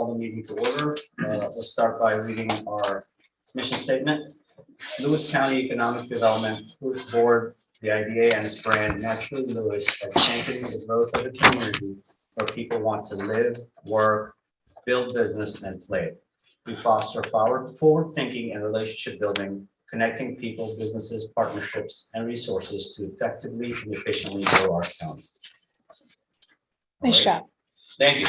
call the meeting to order. We'll start by reading our mission statement. Lewis County Economic Development Lewis Board, the IDA and its brand Naturally Lewis are championing the growth of the community where people want to live, work, build business, and play. We foster forward thinking and relationship building, connecting people, businesses, partnerships, and resources to effectively and efficiently grow our county. Nice job. Thank you.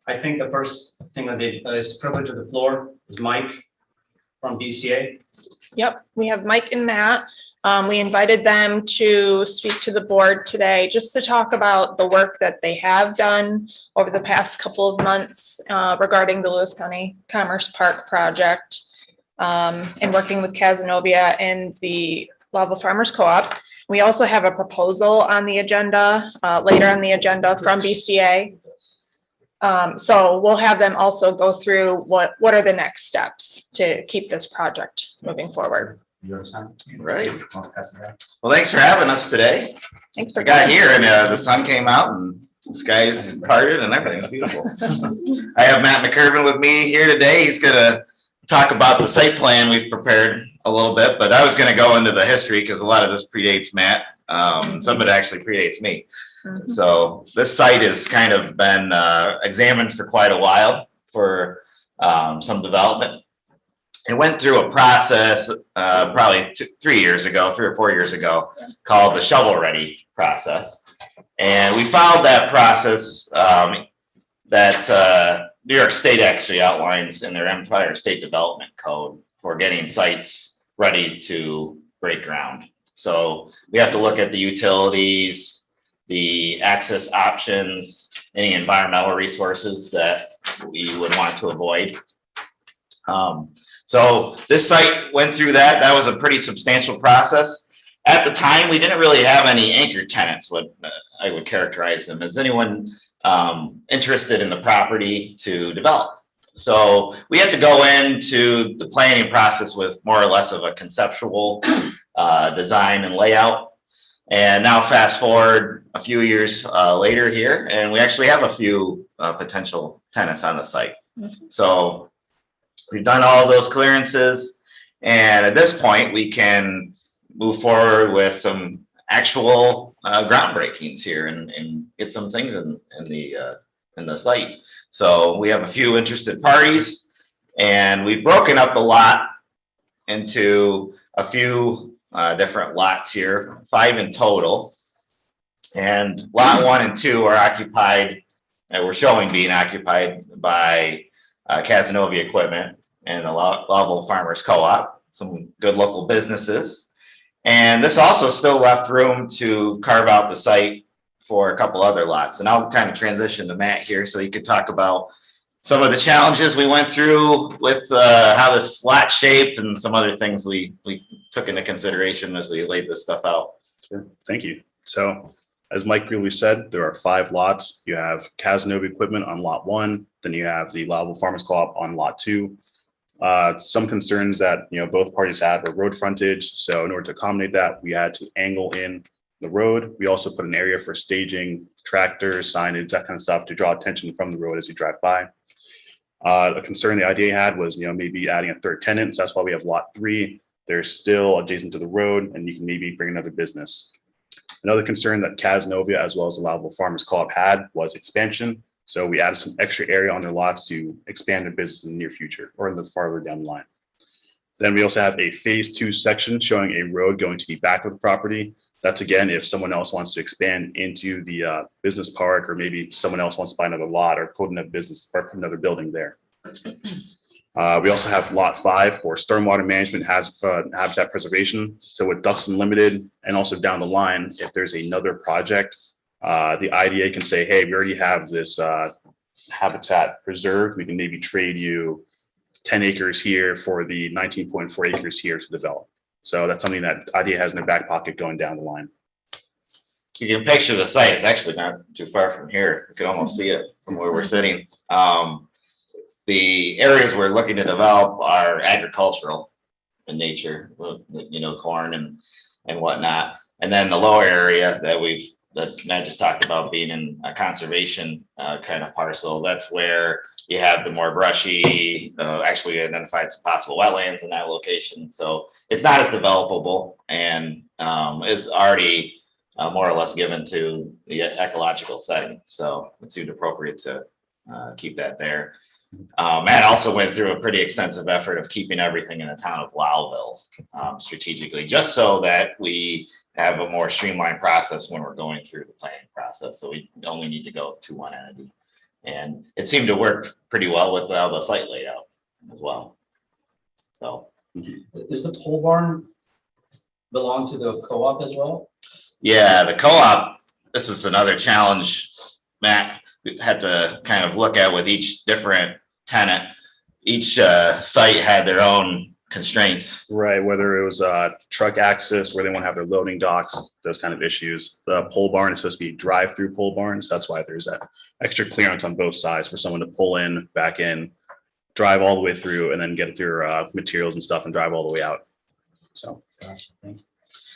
I think the first thing that is privilege of the floor is Mike from BCA. Yep, we have Mike and Matt. We invited them to speak to the board today just to talk about the work that they have done over the past couple of months regarding the Lewis County Commerce Park project and working with Cazenovia and the Lava Farmers Co-op. We also have a proposal on the agenda, later on the agenda from BCA. So we'll have them also go through what are the next steps to keep this project moving forward. Right. Well, thanks for having us today. Thanks for got here and the sun came out and the skies parted and everything's beautiful. I have Matt McCurvin with me here today. He's gonna talk about the site plan we've prepared a little bit, but I was gonna go into the history because a lot of this predates Matt. Some of it actually predates me. So this site has kind of been examined for quite a while for some development. It went through a process probably 3 years ago, 3 or 4 years ago, called the shovel ready process. And we followed that process that New York State actually outlines in their Empire State Development Code for getting sites ready to break ground. So we have to look at the utilities, the access options, any environmental resources that we would want to avoid. So this site went through that. That was a pretty substantial process. At the time, we didn't really have any anchor tenants, what I would characterize them as. Anyone interested in the property to develop. So we had to go into the planning process with more or less of a conceptual design and layout. And now fast forward a few years later here, and we actually have a few potential tenants on the site. So we've done all those clearances, and at this point, we can move forward with some actual groundbreakings here and get some things in the site. So we have a few interested parties, and we've broken up the lot into a few different lots here, 5 in total. And lot 1 and 2 are occupied, and we're showing being occupied by Cazenovia Equipment and the Lava Farmers Co-op, some good local businesses. And this also still left room to carve out the site for a couple other lots. And I'll kind of transition to Matt here so he could talk about some of the challenges we went through with how this lot shaped and some other things we took into consideration as we laid this stuff out. Sure. Thank you. So as Mike really said, there are 5 lots. You have Cazenovia Equipment on lot 1, then you have the Lava Farmers Co-op on lot 2. Some concerns that both parties had were road frontage. So in order to accommodate that, we had to angle in the road. We also put an area for staging tractors, signage, that kind of stuff to draw attention from the road as you drive by. A concern the IDA had was maybe adding a 3rd tenant. So that's why we have lot 3. They're still adjacent to the road, and you can maybe bring another business. Another concern that Cazenovia as well as the Lava Farmers Co-op had was expansion. So we added some extra area on their lots to expand their business in the near future or in the farther down the line. Then we also have a phase 2 section showing a road going to the back of the property. That's again, if someone else wants to expand into the business park, or maybe someone else wants to buy another lot or put in a business or put another building there. We also have lot 5 for stormwater management, habitat preservation. So with Ducks Unlimited, and also down the line, if there's another project, the IDA can say, hey, we already have this habitat preserved. We can maybe trade you 10 acres here for the 19.4 acres here to develop. So that's something that IDA has in their back pocket going down the line. You can picture the site. It's actually not too far from here. You can almost see it from where we're sitting. The areas we're looking to develop are agricultural in nature, corn and whatnot. And then the lower area that we've that Matt just talked about being in a conservation kind of parcel, that's where you have the more brushy, actually we identified some possible wetlands in that location. So it's not as developable and is already more or less given to the ecological setting. So it seemed appropriate to keep that there. Matt also went through a pretty extensive effort of keeping everything in the town of Lowville strategically, just so that we have a more streamlined process when we're going through the planning process. So we only need to go to one entity. And it seemed to work pretty well with the site layout as well. So. Does the pole barn belong to the co-op as well? Yeah, the co-op, this is another challenge, Matt, we had to kind of look at with each different tenant. Each site had their own constraints. Right, whether it was truck access, where they want to have their loading docks, those kind of issues. The pole barn is supposed to be drive-through pole barns. That's why there's that extra clearance on both sides for someone to pull in, back in, drive all the way through, and then get their materials and stuff and drive all the way out. So. Gotcha, thank you.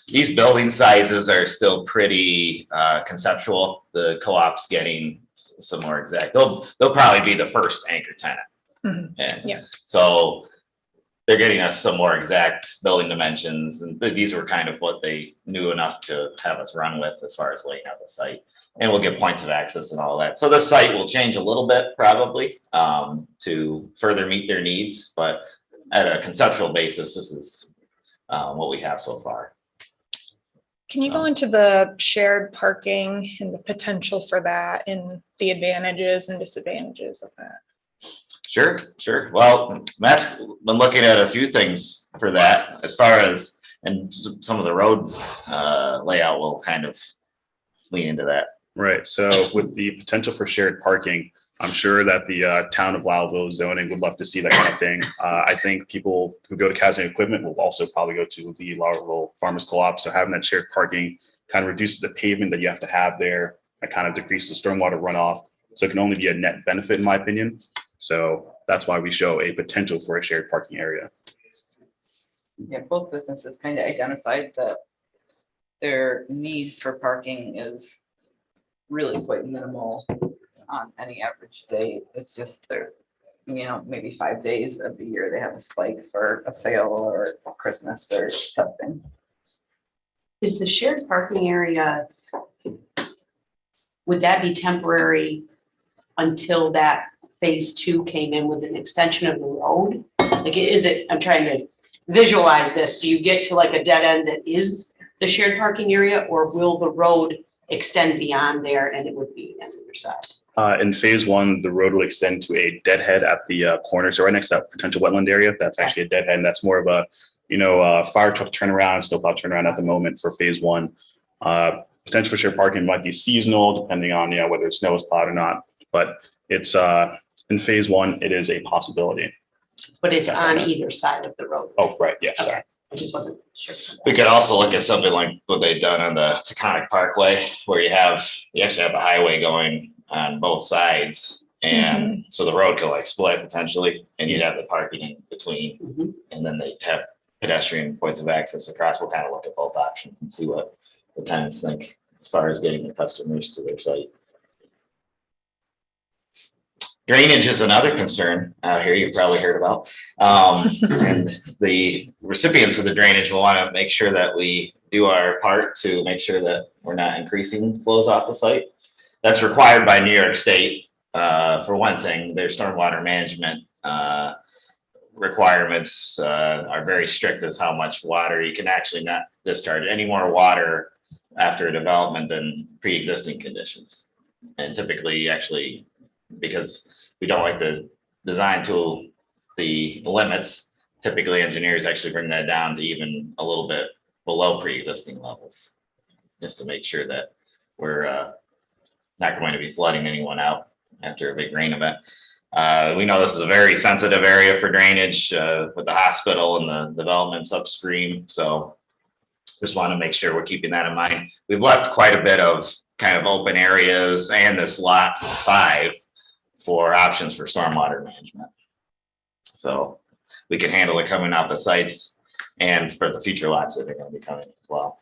These building sizes are still pretty conceptual. The co-op's getting some more exact. They'll probably be the first anchor tenant. Mhm. And Yeah. so they're getting us some more exact building dimensions, and these were kind of what they knew enough to have us run with as far as laying out the site. And we'll get points of access and all that. So the site will change a little bit probably to further meet their needs, but at a conceptual basis, this is what we have so far. Can you go into the shared parking and the potential for that and the advantages and disadvantages of that? Sure. Well, Matt's been looking at a few things for that as far as, and some of the road layout will kind of lean into that. Right. So with the potential for shared parking, I'm sure that the town of Lowville zoning would love to see that kind of thing. I think people who go to Caslin Equipment will also probably go to the Lowville Farmers Co-op. So having that shared parking kind of reduces the pavement that you have to have there. That kind of decreases stormwater runoff. So it can only be a net benefit, in my opinion. So that's why we show a potential for a shared parking area. Yeah, both businesses kind of identified that their need for parking is really quite minimal on any average day. It's just they're, maybe 5 days of the year they have a spike for a sale or Christmas or something. Is the shared parking area, would that be temporary until that phase 2 came in with an extension of the road? Like, is it, I'm trying to visualize this. Do you get to like a dead end that is the shared parking area, or will the road extend beyond there and it would be on either side? In phase 1, the road will extend to a deadhead at the corner. So right next to that potential wetland area, that's actually a deadhead. And that's more of a, fire truck turnaround, snowplow turnaround at the moment for phase 1. Potential for shared parking might be seasonal, depending on, whether the snow is plowed or not. But it's in phase 1, it is a possibility. But it's on either side of the road. Oh, right. Yes. Okay. Sorry. I just wasn't sure. We could also look at something like what they've done on the Taconic Parkway, where you actually have a highway going on both sides. And so the road could like split potentially, and you'd have the parking in between, and then they'd have pedestrian points of access across. We'll kind of look at both options and see what the tenants think as far as getting the customers to their site. Drainage is another concern out here you've probably heard about. And the recipients of the drainage will want to make sure that we do our part to make sure that we're not increasing flows off the site. That's required by New York State. For one thing, their stormwater management requirements are very strict as how much water you can actually not discharge any more water after a development than pre-existing conditions. And typically, actually, because we don't like to design to the limits, typically engineers actually bring that down to even a little bit below pre-existing levels, just to make sure that we're not going to be flooding anyone out after a big rain event. We know this is a very sensitive area for drainage with the hospital and the developments upstream. So just want to make sure we're keeping that in mind. We've left quite a bit of kind of open areas and this lot 5 for options for stormwater management. So we can handle it coming out the sites and for the future lots that are going to be coming as well.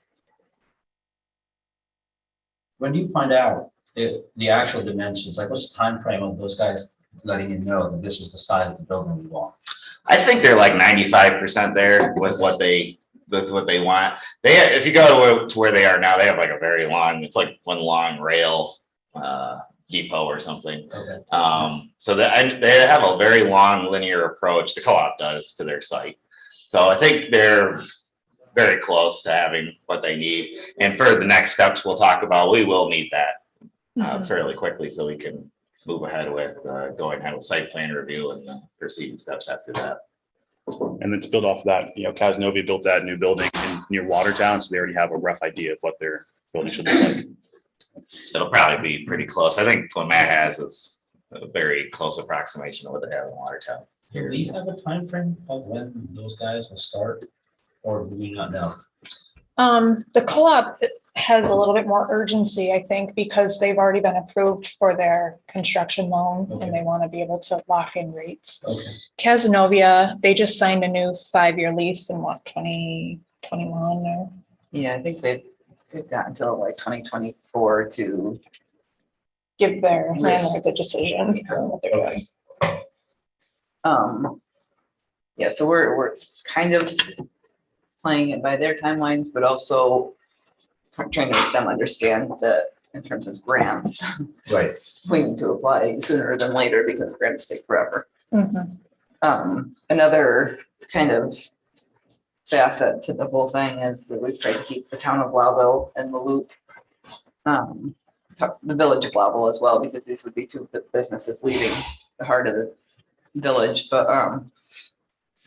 When do you find out if the actual dimensions, like what's the time frame of those guys letting you know that this is the size of the building we want? I think they're like 95% there with what they want. If you go to where they are now, they have like a very long, it's like one long rail depot or something. Okay. So they have a very long linear approach, the co-op does, to their site. So I think they're very close to having what they need. And for the next steps we'll talk about, we will need that fairly quickly so we can move ahead with going ahead with site plan review and the proceeding steps after that. And then to build off of that, Casanova built that new building near Watertown, so they already have a rough idea of what their building should look like. It'll probably be pretty close. I think what Matt has is a very close approximation of what they have in Watertown. Do we have a time frame of when those guys will start, or do we not know? The co-op has a little bit more urgency, I think, because they've already been approved for their construction loan Okay. and they want to be able to lock in rates. Okay. Casanova, they just signed a new 5-year lease in 2021 or Yeah, I think they've got until like 2024 to, give their landlords a decision on what they're doing. yeah, so we're kind of playing it by their timelines, but also trying to make them understand that in terms of grants, Right. we need to apply sooner than later because grants take forever. Mhm. Another kind of facet to the whole thing is that we've tried to keep the town of Wellville in the loop. The village of Wellville as well, because these would be two businesses leaving the heart of the village, but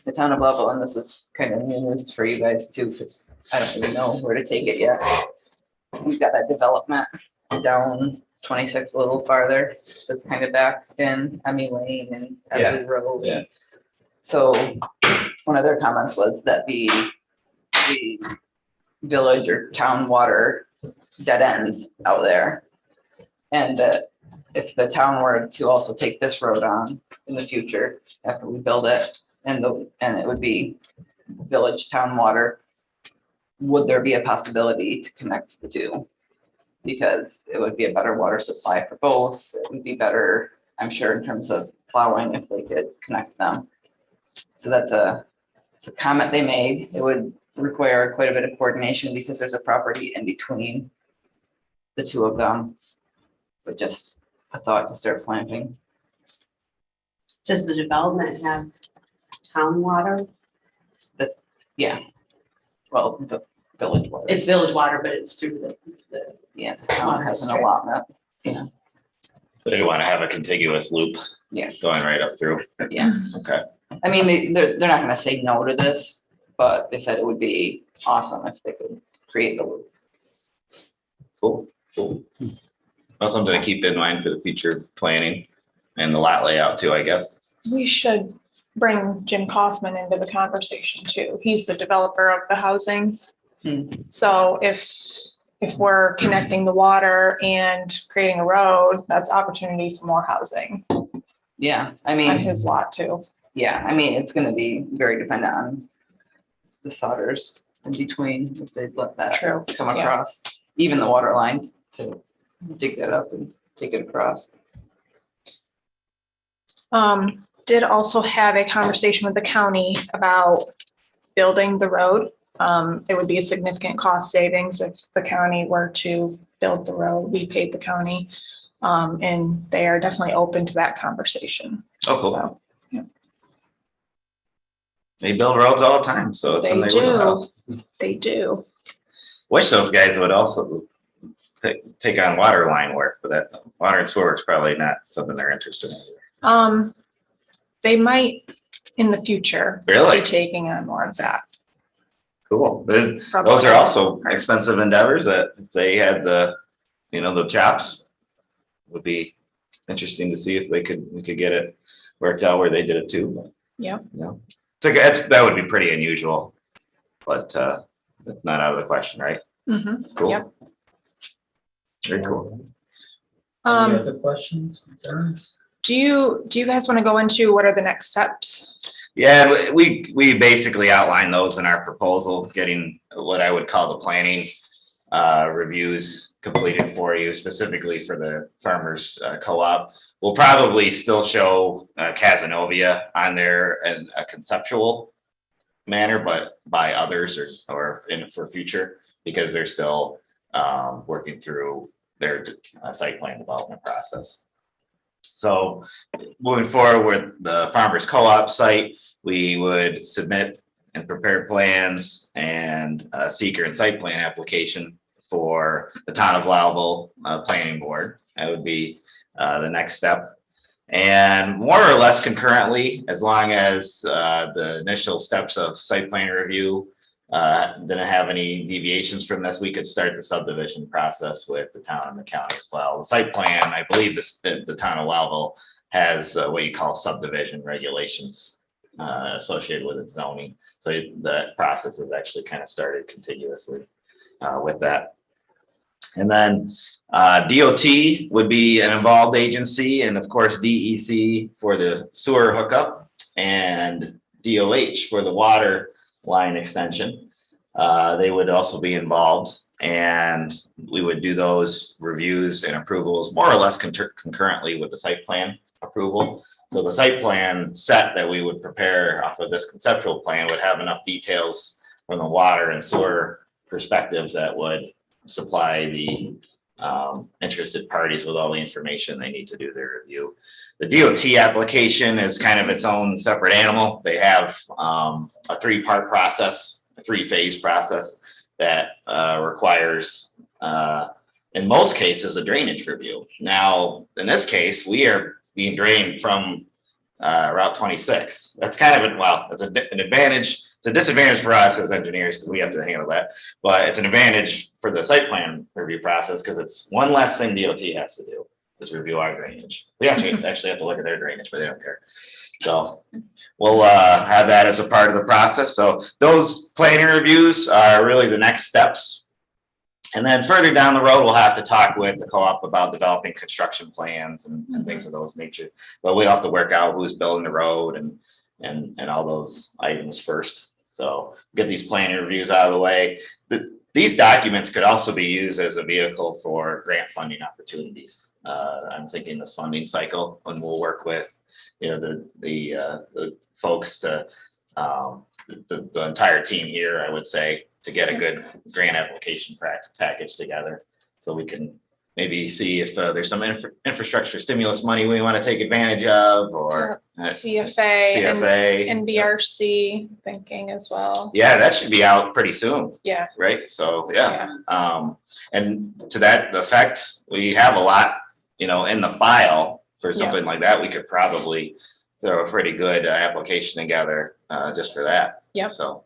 the town of Wellville, and this is kind of new news for you guys too, because I don't even know where to take it yet. We've got that development down 26 a little farther, so it's kind of back in Emmy Lane and Everly Road. Yeah. So one of their comments was that the village or town water dead ends out there. And that if the town were to also take this road on in the future, after we build it, and it would be village town water, would there be a possibility to connect the two? Because it would be a better water supply for both. It would be better, I'm sure, in terms of plowing if they could connect them. So it's a comment they made. It would require quite a bit of coordination because there's a property in between the two of them. But just a thought to start planting. Does the development have town water? Yeah. Well, the village water. It's village water, but it's through the Yeah, the town has an allotment. So they want to have a contiguous loop. Yeah. Going right up through. Yeah. Okay. I mean, they're not gonna say no to this, but they said it would be awesome if they could create the loop. Cool. Well, something to keep in mind for the future planning and the lot layout too, I guess. We should bring Jim Kaufman into the conversation too. He's the developer of the housing. So if we're connecting the water and creating a road, that's opportunity for more housing Yeah, I on mean, his lot too. yeah, I mean, it's gonna be very dependent on the sodders in between, if they'd let that True, come yeah. across, even the water lines to dig that up and take it across. Did also have a conversation with the county about building the road. It would be a significant cost savings if the county were to build the road. We paid the county. And they are definitely open to that conversation. Oh, cool. So, They build roads all the time, so it's in They their wheelhouse. they do. Wish those guys would also take on water line work, but that water and sewer is probably not something they're interested in. They might in the future Really? be taking on more of that. Cool. from Those what are I also heard. expensive endeavors that if they had the chops, would be interesting to see if we could get it worked out where they did it too. But, Yeah. That would be pretty unusual, but it's not out of the question, right? Mhm. Cool. Yep. Very cool. Any other questions, concerns? Do you guys want to go into what are the next steps? Yeah, we basically outlined those in our proposal, getting what I would call the planning reviews completed for you specifically for the farmers co-op. We'll probably still show Casanova on there in a conceptual manner, but by others or for future, because they're still working through their site plan development process. So moving forward with the farmers co-op site, we would submit and prepare plans and seeker and site plan application for the town of Blytheville planning board. That would be the next step. And more or less concurrently, as long as the initial steps of site plan review didn't have any deviations from this, we could start the subdivision process with the town and the county as well. The site plan, I believe the town of Blytheville has what you call subdivision regulations associated with its zoning. So that process has actually kind of started continuously with that. And then DOT would be an involved agency, and of course DEC for the sewer hookup and DOH for the water line extension. They would also be involved, and we would do those reviews and approvals more or less concurrently with the site plan approval. So the site plan set that we would prepare off of this conceptual plan would have enough details from the water and sewer perspectives that would supply the interested parties with all the information they need to do their review. The DOT application is kind of its own separate animal. They have a three-part process, a three-phase process that requires, in most cases, a drainage review. Now, in this case, we are being drained from Route 26. That's kind of, well, it's an advantage. It's a disadvantage for us as engineers because we have to handle that, but it's an advantage for the site plan review process because it's one less thing DOT has to do is review our drainage. We actually have to look at their drainage, but they don't care. So we'll have that as a part of the process. So those planning reviews are really the next steps. And then further down the road, we'll have to talk with the co-op about developing construction plans and things of those nature. But we'll have to work out who's building the road and all those items first. So get these planning reviews out of the way. These documents could also be used as a vehicle for grant funding opportunities. I'm thinking this funding cycle, and we'll work with the folks to the entire team here, I would say, to get a good grant application package together, so we can maybe see if there's some infrastructure stimulus money we want to take advantage of, or CFA and BRC thinking as well. Yeah, that should be out pretty soon. Yeah. Right. So yeah. And to that effect, we have a lot, in the file for something like that. We could probably throw a pretty good application together just for that. Yeah. So.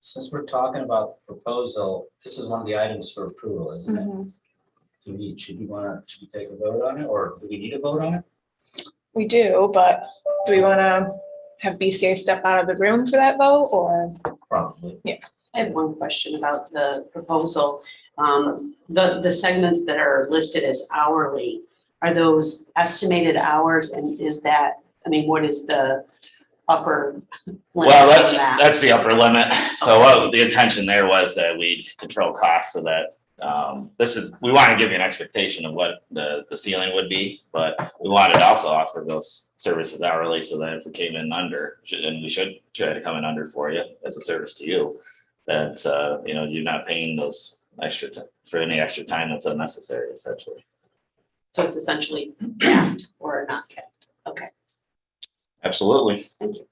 Since we're talking about the proposal, this is one of the items for approval, isn't it? Should we take a vote on it, or do we need a vote on it? We do, but do we want to have BCA step out of the room for that vote, or? Probably. Yeah. I have one question about the proposal. The segments that are listed as hourly, are those estimated hours, and is that, what is the upper limit? Well, that's the upper limit. So what the intention there was that we'd control costs so that we want to give you an expectation of what the ceiling would be, but we wanted to also offer those services hourly so that if we came in under, and we should try to come in under for you as a service to you, that you're not paying those extra for any extra time that's unnecessary, essentially. So it's essentially capped or not capped. Okay. Absolutely. Thank you.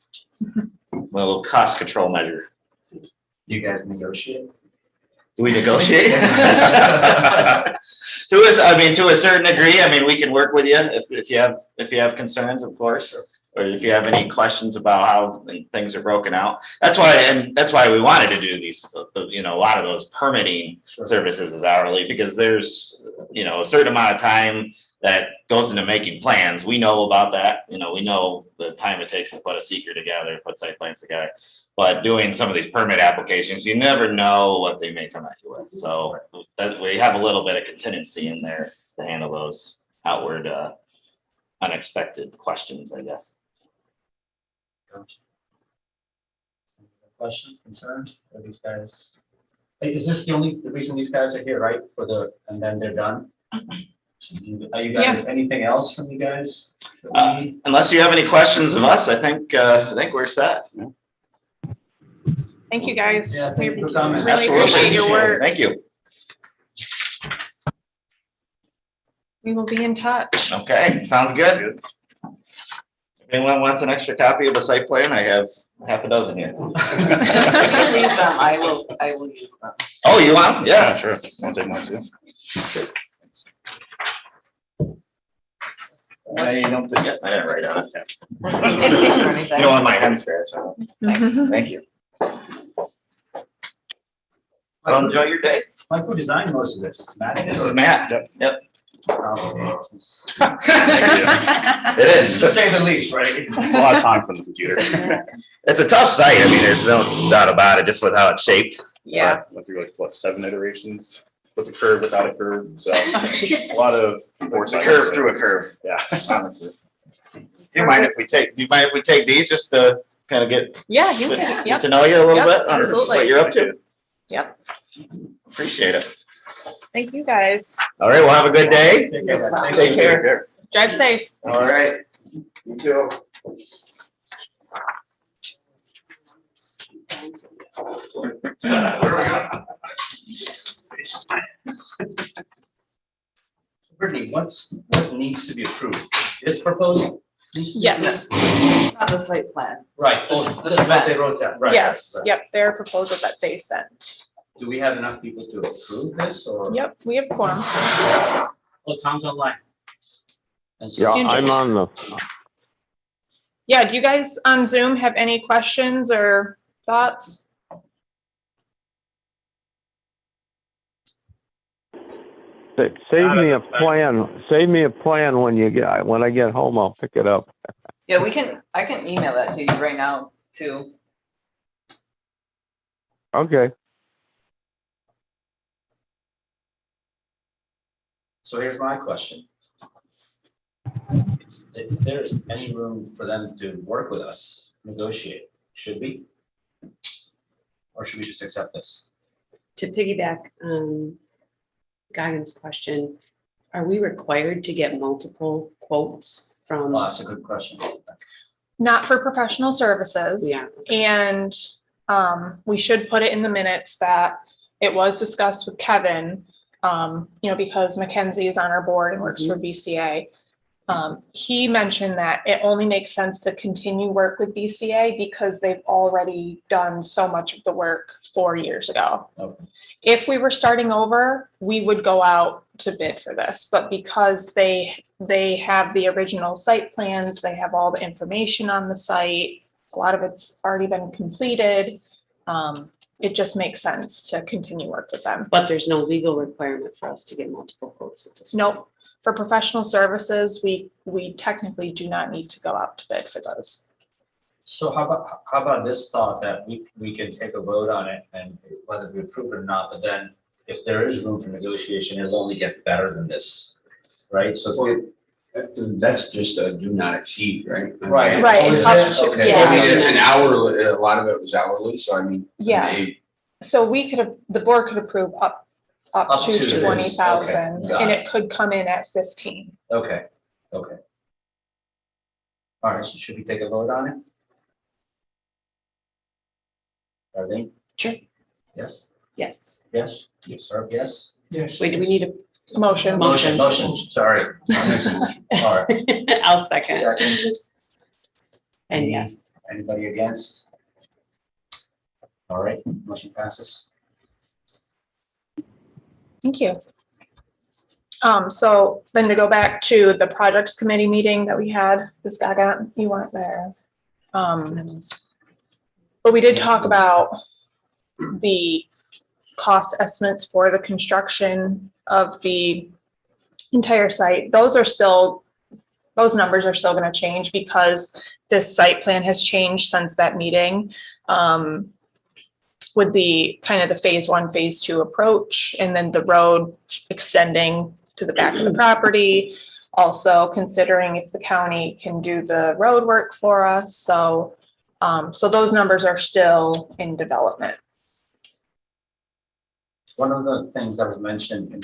A little cost control measure. You guys negotiate? Do we negotiate? To a certain degree. We can work with you if you have concerns, of course, or if you have any questions about how things are broken out. That's why we wanted to do these. A lot of those permitting services is hourly, because there's a certain amount of time that goes into making plans. We know about that. We know the time it takes to put a seeker together, put site plans together. But doing some of these permit applications, you never know what they may come at you with. So we have a little bit of contingency in there to handle those outward unexpected questions, I guess. Gotcha. Questions, concerns? Are these guys Is this the reason these guys are here, right? And then they're done? Are you guys, anything else from you guys? Unless you have any questions of us, I think we're set. Thank you, guys. Yeah, We thank you for coming. really Absolutely. appreciate your work. Thank you. We will be in touch. Okay, sounds good. If anyone wants an extra copy of the site plan, I have half a dozen here. Leave them, I will use them. Oh, you want? Yeah. Sure. Want to take mine too? You don't forget. I didn't write on it. Or anything. You don't want my hand scratch. Thanks. Thank you. Well, enjoy your day. Mike, who designed most of this? Matt? This is Matt. Yep. Oh, It is. To say the least, right? It's a lot of time from the computer. It's a tough site. I mean, there's no doubt about it, just with how it's shaped. Yeah. Went through like, what, 7 iterations with a curve, without a curve, so a lot of It's a foresight. curve through a curve. Yeah. Do you mind if we take these just to kind of get Yeah, you can. get Yep. to know you a little Yep, bit on absolutely. what you're up to? Yep. Appreciate it. Thank you, guys. All right, well, have a good day. Take care, guys. Thank Take you. care. Drive safe. All right. You too. Brittany, what needs to be approved? This proposal? Yes, Not the site plan. Right, This- oh, this that's what event. they wrote down, right. yes, right. yep, their proposal that they sent. Do we have enough people to approve this, or? Yep, we have quorum. Oh, Tom's online. And so- Yeah, I'm on the, Yeah, do you guys on Zoom have any questions or thoughts? save me a plan when I get home, I'll pick it up. Yeah, I can email that to you right now too. Okay. So here's my question. If there's any room for them to work with us, negotiate, should we? Or should we just accept this? To piggyback on Gauguin's question, are we required to get multiple quotes from? Well, that's a good question. Not for professional services. Yeah, And we should put it in the minutes that it was discussed with Kevin, because Mackenzie is on our board and works for BCA. He mentioned that it only makes sense to continue work with BCA because they've already done so much of the work 4 years ago. Okay. If we were starting over, we would go out to bid for this, but because they have the original site plans, they have all the information on the site, a lot of it's already been completed. It just makes sense to continue work with them. but there's no legal requirement for us to get multiple quotes at this point. Nope. For professional services, we technically do not need to go out to bid for those. So how about this thought that we can take a vote on it and whether we approve it or not, but then if there is room for negotiation, it'll only get better than this, right? So That's just a do not exceed, right? Right. Right, Oh, and is up it? to- Okay. I mean, yeah. it's an hour, a lot of it was hourly, so I mean. Yeah. they- So the board could approve up Up to to this. 20,000, Okay, got and it. it could come in at 15. Okay. All right, so should we take a vote on it? Arlene? Sure. Yes? Yes. Yes? You, sir, yes? Yes. Wait, do we need a? Motion. Motion, sorry. All right. I'll second. Second. And yes. Anybody against? All right, motion passes. Thank you. So then to go back to the projects committee meeting that we had, this guy you weren't there. But we did talk about the cost estimates for the construction of the entire site. Those numbers are still going to change because this site plan has changed since that meeting. With the kind of the phase 1, phase 2 approach, and then the road extending to the back of the property. Also considering if the county can do the road work for us. So those numbers are still in development. one of the things that was mentioned in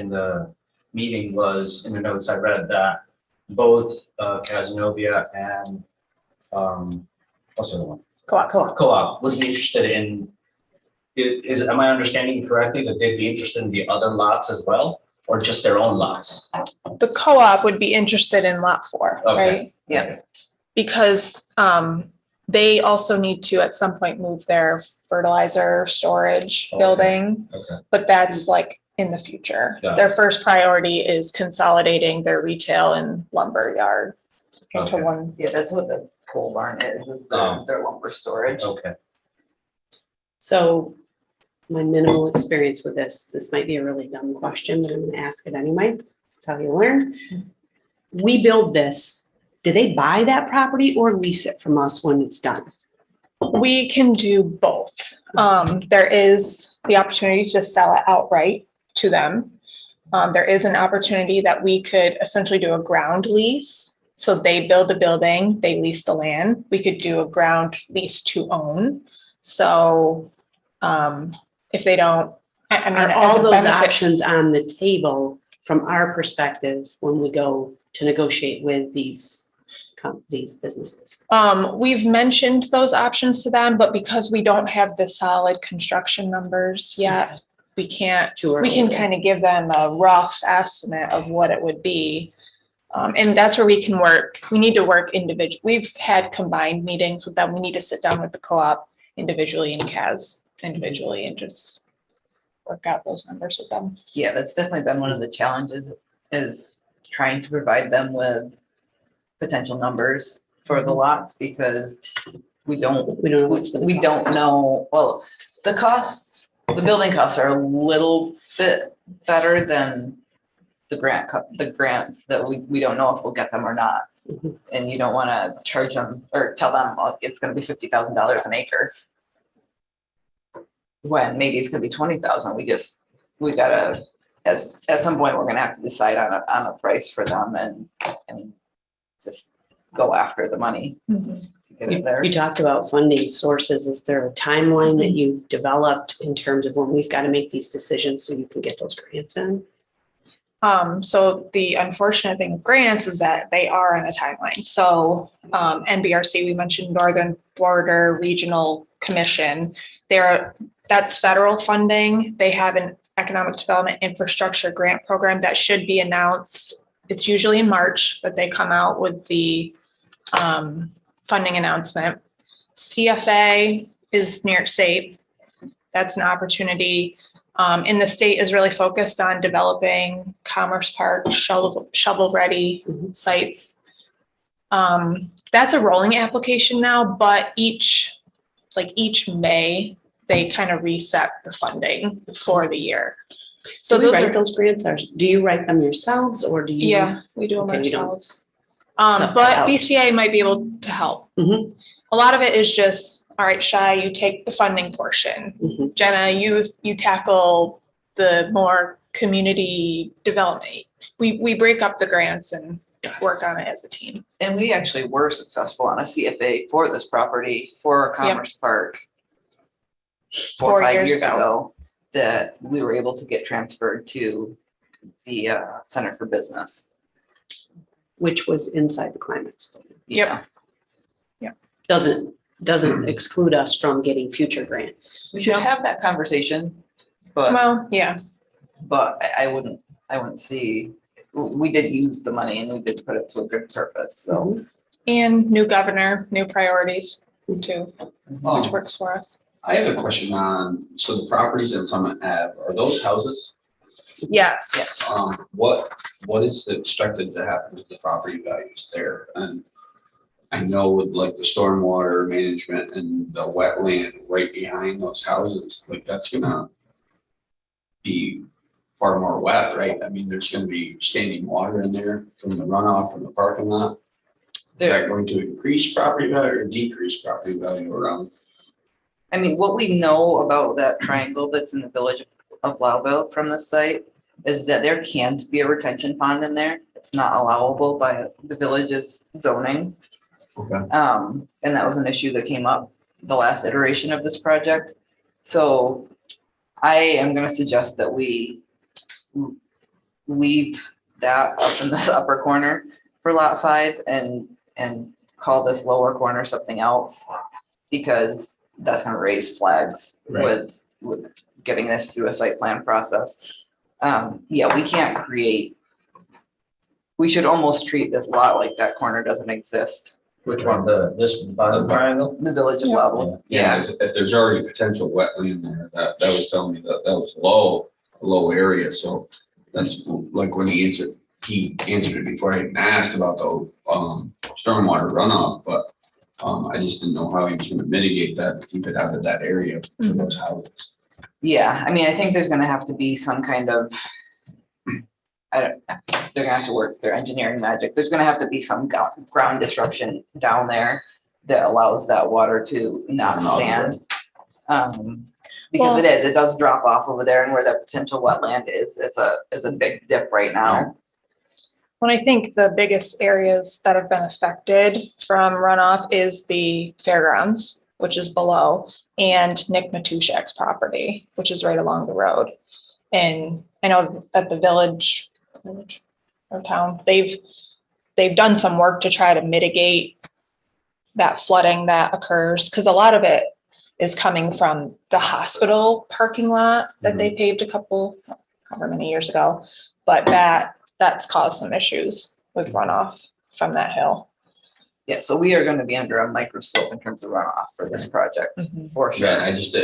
the meeting was, in the notes I read, that both Casanova and what's the other one? Co-op would be interested in, am I understanding correctly that they'd be interested in the other lots as well, or just their own lots? The co-op would be interested in lot 4, Okay. right? Yeah. Because they also need to at some point move their fertilizer storage Okay. building, Okay. but that's like in the future. Got it. Their first priority is consolidating their retail and lumber yard into Okay. one. Yeah, that's what the pole barn is their lumber storage. Okay. So my minimal experience with this might be a really dumb question, but I'm gonna ask it anyway. That's how you learn. We build this. Do they buy that property or lease it from us when it's done? We can do both. There is the opportunity to sell it outright to them. There is an opportunity that we could essentially do a ground lease. So they build the building, they lease the land. We could do a ground lease to own. So if they don't, I mean, Are as all a those benefit- options on the table from our perspective when we go to negotiate with these businesses? We've mentioned those options to them, but because we don't have the solid construction numbers yet, we can't, It's too we can early. kind of give them a rough estimate of what it would be. And that's where we can work. We need to work individually. We've had combined meetings with them. We need to sit down with the co-op individually and CAS individually and just work out those numbers with them. Yeah, that's definitely been one of the challenges, is trying to provide them with potential numbers for the lots, because we don't We don't know what's gonna we cost. don't know, well, the costs, the building costs are a little bit better than the grants that we don't know if we'll get them or not. Mhm. And you don't wanna charge them or tell them, oh, it's gonna be $50,000 an acre. When maybe it's gonna be 20,000, we gotta, at some point, we're gonna have to decide on a price for them and just go after the money to get it there. You talked about funding sources. Is there a timeline that you've developed in terms of when we've got to make these decisions so you can get those grants in? So the unfortunate thing with grants is that they are on a timeline. So NBRC, we mentioned Northern Border Regional Commission, that's federal funding. They have an economic development infrastructure grant program that should be announced. It's usually in March that they come out with the funding announcement. CFA is New York State. That's an opportunity. And the state is really focused on developing Commerce Park, shovel-ready sites. That's a rolling application now, but each May, they kind of reset the funding for the year. So Do we those write are, those grants, or do you write them yourselves, or do you? yeah, we do them Okay, you don't. ourselves. So But help. BCA might be able to help. Mhm. A lot of it is just, all right, Shai, you take the funding portion. Mhm. Jenna, you tackle the more community development. We break up the grants and work on it as a team. And we actually were successful on a CFA for this property, for Commerce Park. 4 or 5 years ago, that we were able to get transferred to the Center for Business. Which was inside the climate. Yep. Yeah. Doesn't exclude us from getting future grants. We should Yep. have that conversation, but Well, yeah, I wouldn't see, we did use the money and we did put it to a good purpose, so. and new governor, new priorities too, which Um, works for us. I have a question on, so the properties that Summit have, are those houses? Yes. What is expected to happen with the property values there? And I know with like the stormwater management and the wetland right behind those houses, like that's gonna be far more wet, right? I mean, there's gonna be standing water in there from the runoff from the parking lot. Is that going to increase property value or decrease property value around? I mean, what we know about that triangle that's in the village of Blauville from the site is that there can't be a retention pond in there. It's not allowable by the village's zoning. Okay. And that was an issue that came up the last iteration of this project. So I am gonna suggest that we leave that up in this upper corner for lot 5 and call this lower corner something else. Because that's gonna raise flags Right. with getting this through a site plan process. Yeah, we can't create. We should almost treat this lot like that corner doesn't exist, Which one, this bottom triangle? the village of Yeah. level, yeah. If there's already potential wetland there, that was telling me that was a low area, so that's like when he answered it before I even asked about the, stormwater runoff, but I just didn't know how he was gonna mitigate that, to keep it out of that area for those houses. Yeah, I mean, I think there's gonna have to be some kind of. They're gonna have to work their engineering magic. There's gonna have to be some ground disruption down there that allows that water to not stand. Because it does drop off over there, and where that potential wetland is a big dip right now. When I think the biggest areas that have been affected from runoff is the fairgrounds, which is below, and Nick Matuszak's property, which is right along the road. And I know that the village or town, they've done some work to try to mitigate that flooding that occurs, because a lot of it is coming from the hospital parking lot that they paved however many years ago. But that's caused some issues with runoff from that hill. Yeah, so we are gonna be under a microscope in terms of runoff for this project, for Yeah, sure. I just,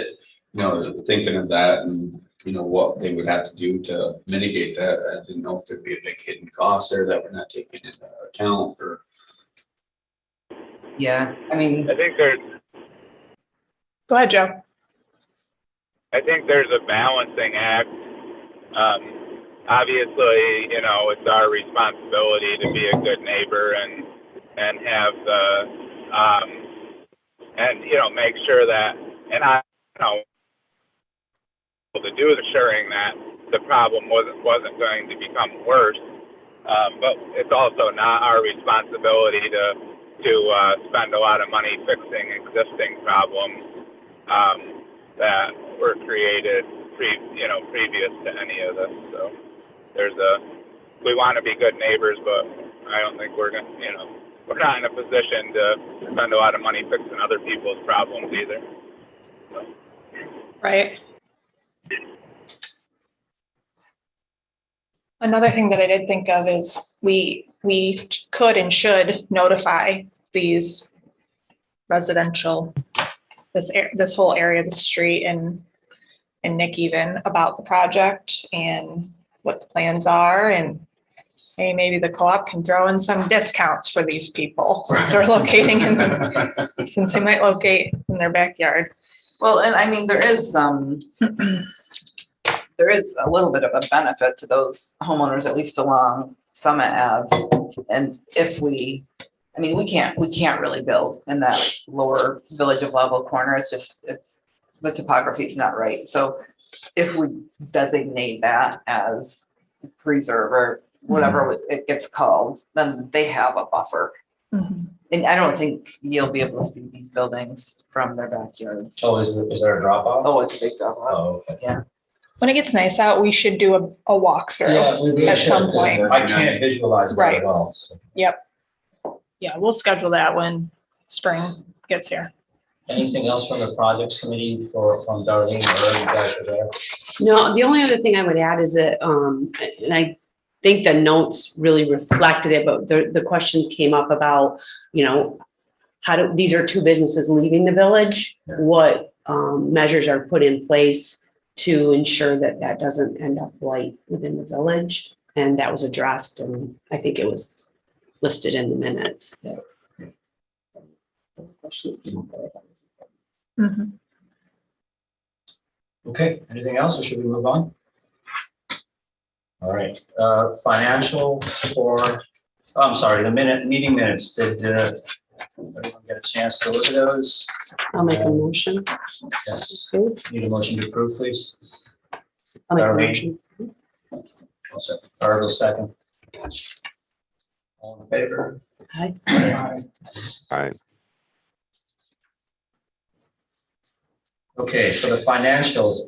thinking of that and, what they would have to do to mitigate that, I didn't know if there'd be a big hidden cost there that we're not taking into account, or. Yeah, I mean, Go ahead, Joe. I think there's a balancing act. Obviously, it's our responsibility to be a good neighbor and have make sure that, and I to do the assuring that the problem wasn't going to become worse. But it's also not our responsibility to spend a lot of money fixing existing problems that were created previous to any of this. So we want to be good neighbors, but I don't think we're not in a position to spend a lot of money fixing other people's problems either. So. Right. Another thing that I did think of is we could and should notify these residential, this whole area, the street and Nick even about the project and what the plans are, and hey, maybe the co-op can throw in some discounts for these people since they're locating since they might locate in their backyard. well, and I mean, there is a little bit of a benefit to those homeowners, at least along Summit Ave. And if we can't really build in that lower village of level corner. It's the topography is not right. So if we designate that as preserve or whatever it gets called, then they have a buffer. Mhm. And I don't think you'll be able to see these buildings from their backyards. Oh, is there a drop off? Oh, it's a big drop off. Oh, okay. Yeah. When it gets nice out, we should do a walkthrough. Yeah, we really At should, some 'cause point. I can't visualize that Right. at all. So. Yeah, we'll schedule that when spring gets here. Anything else from the projects committee from Darlene or you guys are there? No, the only other thing I would add is that, and I think the notes really reflected it, but the question came up about, these are two businesses leaving the village. Yeah. What measures are put in place to ensure that that doesn't end up blight within the village? And that was addressed, and I think it was listed in the minutes. Mhm. Okay, anything else or should we move on? All right, financial I'm sorry, the meeting minutes, did everyone get a chance to look at those? I'll make a motion. Yes, Okay. need a motion to approve, please. I'll make a Darlene? motion. I'll second. Barb will second. All in favor? Aye. Aye. All right. Okay, for the financials,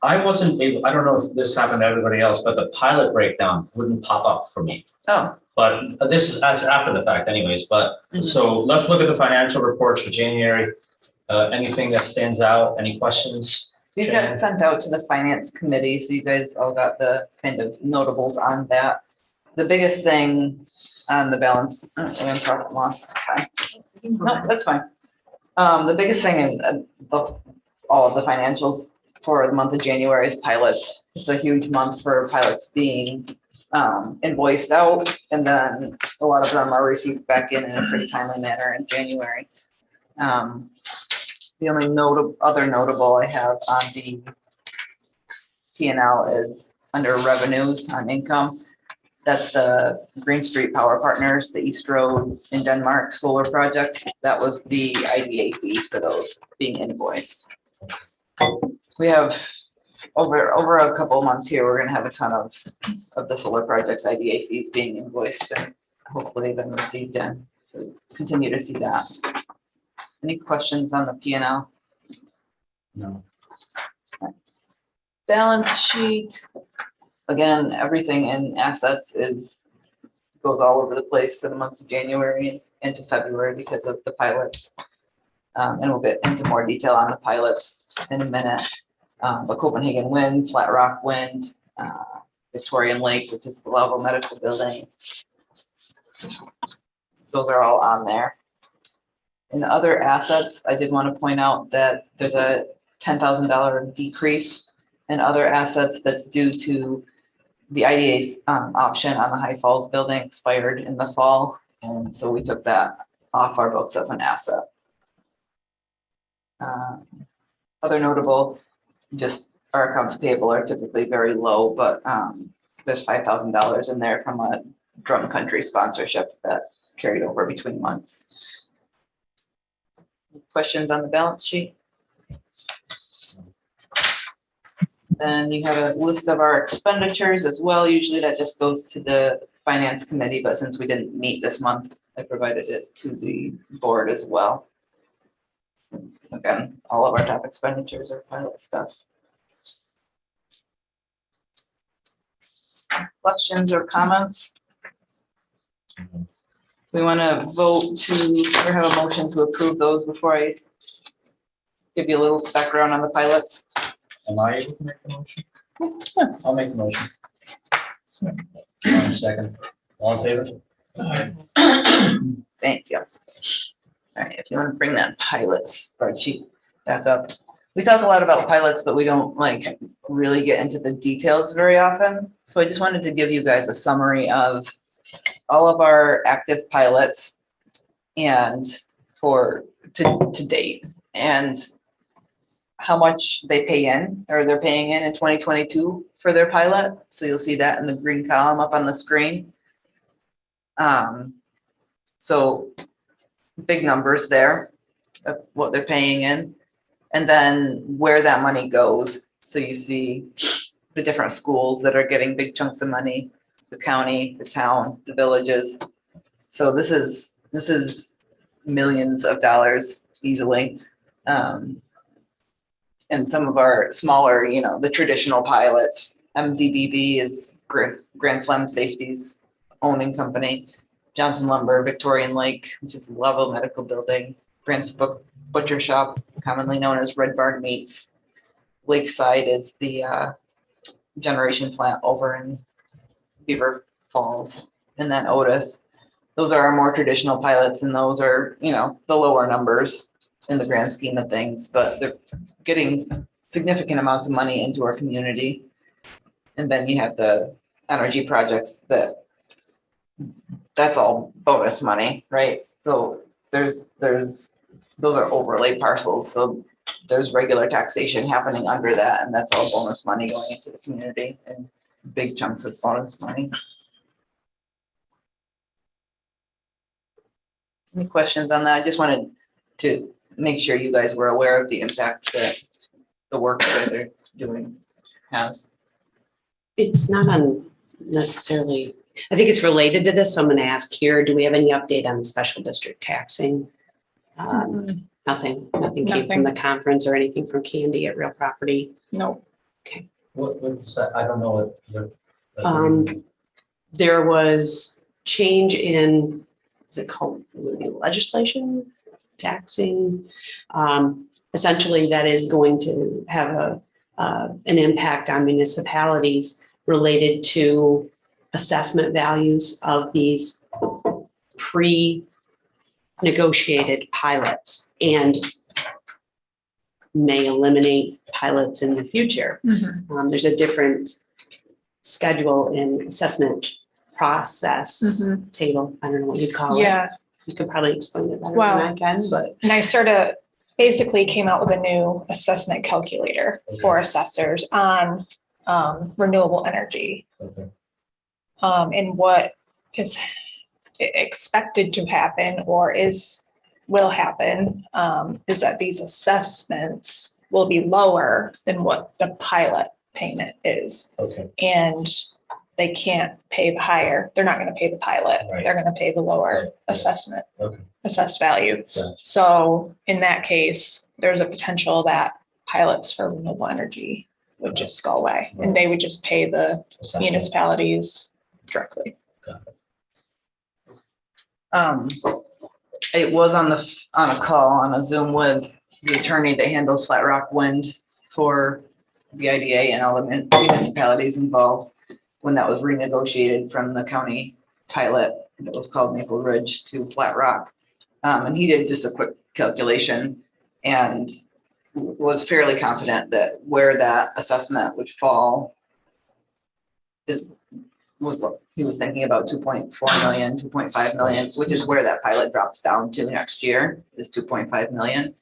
I wasn't able, I don't know if this happened to everybody else, but the pilot breakdown wouldn't pop up for me. Oh, But this is as after the fact anyways, but, so let's look at the financial reports for January. Anything that stands out, any questions? these got Shannon? sent out to the finance committee, so you guys all got the kind of notables on that. The biggest thing on the balance, we're in profit and loss, that's fine. No, that's fine. The biggest thing in all of the financials for the month of January is pilots. It's a huge month for pilots being invoiced out, and then a lot of them are received back in a pretty timely manner in January. The only other notable I have on the P&L is under revenues on income. That's the Green Street Power Partners, the East Road in Denmark solar projects. That was the IDA fees for those being invoiced. We have over a couple of months here, we're gonna have a ton of the solar projects IDA fees being invoiced and hopefully then received in. So continue to see that. Any questions on the P&L? No. Balance sheet. Again, everything in assets goes all over the place for the months of January into February because of the pilots. And we'll get into more detail on the pilots in a minute. But Copenhagen Wind, Flat Rock Wind, Victorian Lake, which is the Level Medical Building. Those are all on there. In other assets, I did want to point out that there's a $10,000 decrease in other assets that's due to the IDA's option on the High Falls building expired in the fall. And so we took that off our books as an asset. Other notable, just our accounts payable are typically very low, but there's $5,000 in there from a Drum Country sponsorship that carried over between months. Questions on the balance sheet? Then you have a list of our expenditures as well. Usually that just goes to the finance committee, but since we didn't meet this month, I provided it to the board as well. Again, all of our top expenditures are pilot stuff. Questions or comments? We want to vote or have a motion to approve those before I give you a little background on the pilots. Am I able to make the motion? I'll make the motion. Second. All in favor? Thank you. All right, if you want to bring that pilot spreadsheet back up. We talk a lot about pilots, but we don't like really get into the details very often. So I just wanted to give you guys a summary of all of our active pilots and to date and how much they pay in or they're paying in 2022 for their pilot. So you'll see that in the green column up on the screen. So big numbers there of what they're paying in, and then where that money goes. So you see the different schools that are getting big chunks of money, the county, the town, the villages. So this is millions of dollars easily. And some of our smaller, the traditional pilots, MDBB is Grand Slam Safety's owning company, Johnson Lumber, Victorian Lake, which is the Level Medical Building, Grant's Butcher Shop, commonly known as Red Barn Meats. Lakeside is the generation plant over in Beaver Falls, and then Otis. Those are our more traditional pilots, and those are, the lower numbers in the grand scheme of things, but they're getting significant amounts of money into our community. And then you have the energy projects that's all bonus money, right? So those are overlay parcels. So there's regular taxation happening under that, and that's all bonus money going into the community and big chunks of bonus money. Any questions on that? I just wanted to make sure you guys were aware of the impact that the work you guys are doing has. It's not unnecessarily, I think it's related to this, so I'm gonna ask here, do we have any update on the special district taxing? Nothing came from the conference or anything from Candy at Real Property. Nope. What is that? I don't know what. There was change in, is it called legislation, taxing? Essentially, that is going to have an impact on municipalities related to assessment values of these pre-negotiated pilots and may eliminate pilots in the future. There's a different schedule in assessment process table. I don't know what you'd call it. Yeah, You could probably explain it better Wow. than I can, but and I sort of basically came out with a new assessment calculator for assessors on renewable energy. Okay. And what is expected to happen or will happen is that these assessments will be lower than what the pilot payment is. Okay. And they can't pay the higher. They're not going to pay the pilot. Right. They're going to pay the lower Right. assessment, Okay. assessed value. Gotcha. So in that case, there's a potential that pilots for renewable energy would just go away and they would just pay the Assessment. municipalities directly. It was on a call on a Zoom with the attorney that handles Flat Rock Wind for the IDA and all the municipalities involved when that was renegotiated from the county pilot that was called Maple Ridge to Flat Rock. And he did just a quick calculation and was fairly confident that where that assessment would fall he was thinking about 2.4 million, 2.5 million, which is where that pilot drops down to next year is 2.5 million.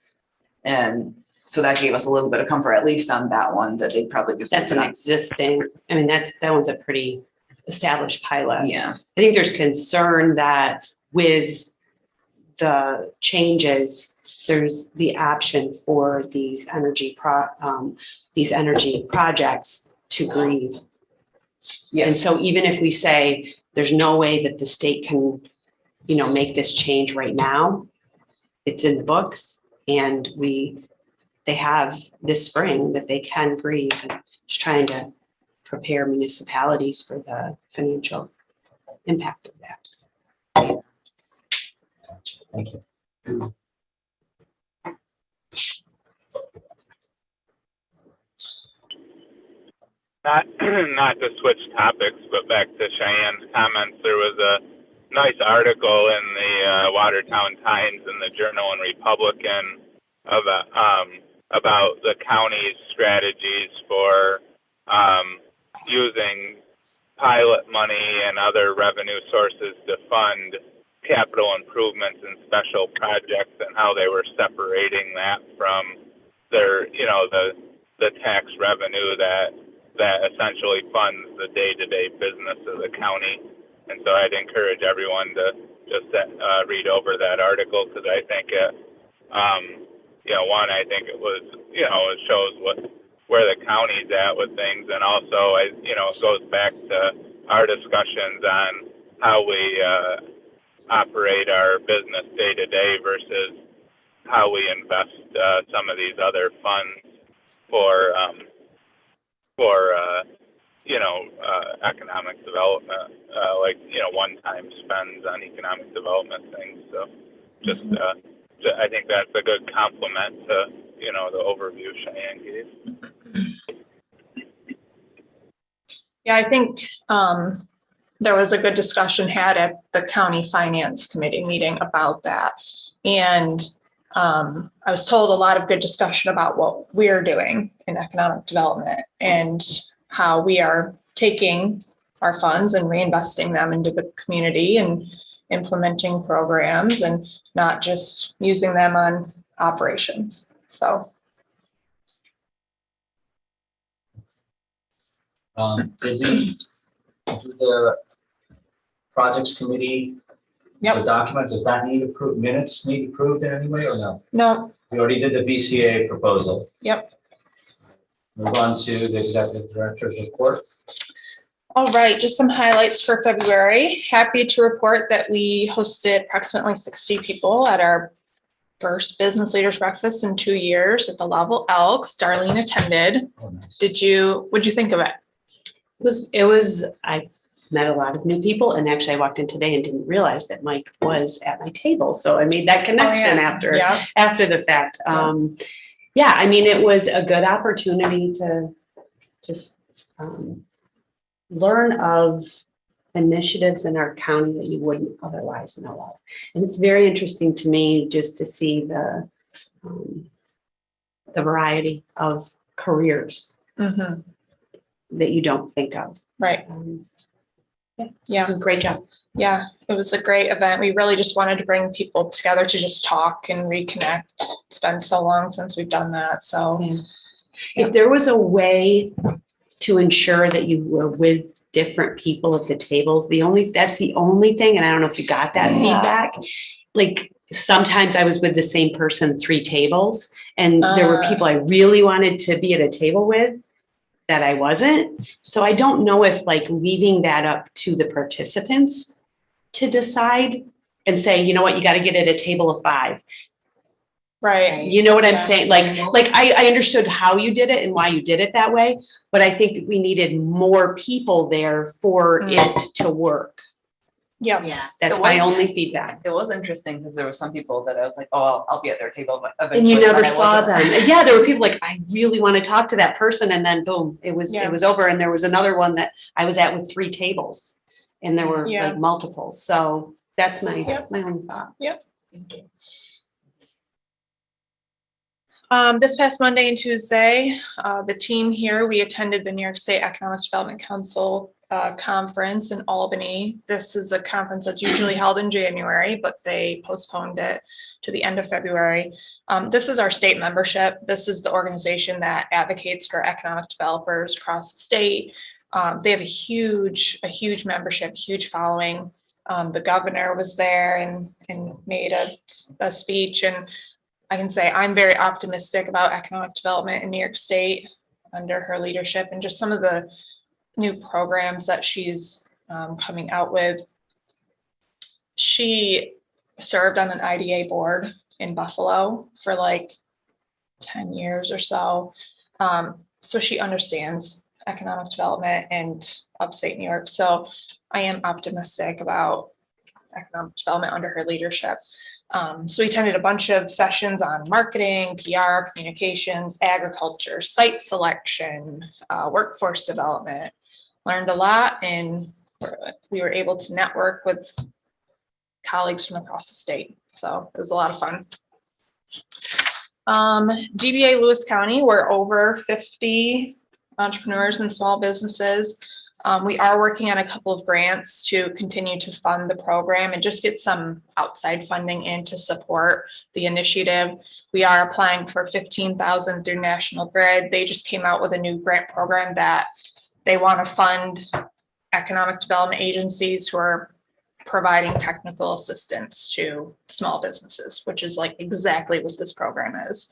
And so that gave us a little bit of comfort, at least on that one, that they probably just. that's an existing, I mean, that one's a pretty established pilot. Yeah, I think there's concern that with the changes, there's the option for these energy projects to grieve. yeah, And so even if we say there's no way that the state can, make this change right now, it's in the books and they have this spring that they can grieve, and just trying to prepare municipalities for the financial impact of that. Thank you. Not to switch topics, but back to Cheyenne's comments, there was a nice article in the Watertown Times and the Journal and Republican about the county's strategies for using pilot money and other revenue sources to fund capital improvements and special projects, and how they were separating that from their, the tax revenue that essentially funds the day-to-day business of the county. And so I'd encourage everyone to just read over that article, because I think I think it was, it shows where the county's at with things, and also it goes back to our discussions on how we operate our business day to day versus how we invest some of these other funds for economic development, one-time spends on economic development things. So just I think that's a good complement to the overview Cheyenne gave. Yeah, I think there was a good discussion had at the county finance committee meeting about that. And I was told a lot of good discussion about what we're doing in economic development and how we are taking our funds and reinvesting them into the community and implementing programs and not just using them on operations. So. Busy, do the projects committee, the document, does that need minutes need approved in any way or no? No. We already did the BCA proposal. Yep. Move on to the executive director's report. All right, just some highlights for February. Happy to report that we hosted approximately 60 people at our first business leaders breakfast in 2 years at the Level Elks. Darlene attended. What'd you think of it? I met a lot of new people, and actually I walked in today and didn't realize that Mike was at my table. So I made that connection after the fact. Yeah, I mean, it was a good opportunity to just learn of initiatives in our county that you wouldn't otherwise know of. And it's very interesting to me just to see the variety of careers Mm-hmm. that you don't think of. Right. It was a great job. Yeah, it was a great event. We really just wanted to bring people together to just talk and reconnect. It's been so long since we've done that. So if there was a way to ensure that you were with different people at the tables, that's the only thing. And I don't know if you got that feedback. Like sometimes I was with the same person 3 tables, and there were people I really wanted to be at a table with that I wasn't. So I don't know if like leaving that up to the participants to decide and say, you know what, you got to get at a table of 5. right. You know what I'm saying? Like I understood how you did it and why you did it that way, but I think that we needed more people there for it to work. Yeah. That's my only feedback. It was interesting because there were some people that I was like, oh, I'll be at their table, but And eventually. you never but I saw them. wasn't. And yeah, there were people like, I really want to talk to that person. And then boom, it was over. And there was another one that I was at with 3 tables, and there were like multiples. So that's my only thought. This past Monday and Tuesday, the team here, we attended the New York State Economic Development Council conference in Albany. This is a conference that's usually held in January, but they postponed it to the end of February. This is our state membership. This is the organization that advocates for economic developers across the state. They have a huge membership, huge following. The governor was there and made a speech, and I can say I'm very optimistic about economic development in New York State under her leadership, and just some of the new programs that she's coming out with. She served on an IDA board in Buffalo for like 10 years or so. So she understands economic development and upstate New York. So I am optimistic about economic development under her leadership. So we attended a bunch of sessions on marketing, PR, communications, agriculture, site selection, workforce development. Learned a lot, and we were able to network with colleagues from across the state. So it was a lot of fun. DBA Lewis County, we're over 50 entrepreneurs and small businesses. We are working on a couple of grants to continue to fund the program and just get some outside funding in to support the initiative. We are applying for $15,000 through National Grid. They just came out with a new grant program that they want to fund economic development agencies who are providing technical assistance to small businesses, which is like exactly what this program is.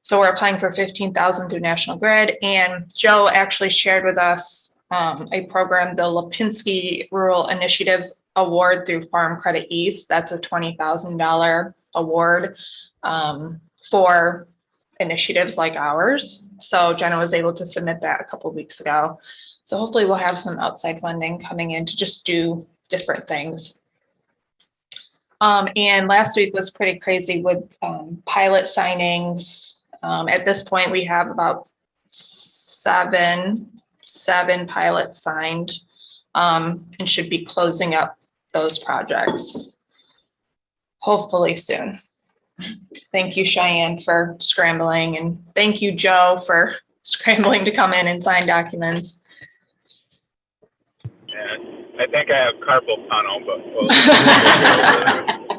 So we're applying for $15,000 through National Grid, and Joe actually shared with us a program, the Lipinski Rural Initiatives Award through Farm Credit East. That's a $20,000 award for initiatives like ours. So Jenna was able to submit that a couple of weeks ago. So hopefully we'll have some outside funding coming in to just do different things. And last week was pretty crazy with pilot signings. At this point, we have about seven pilots signed, and should be closing up those projects hopefully soon. Thank you, Cheyenne, for scrambling, and thank you, Joe, for scrambling to come in and sign documents. Yeah, I think I have carpal tunnel, but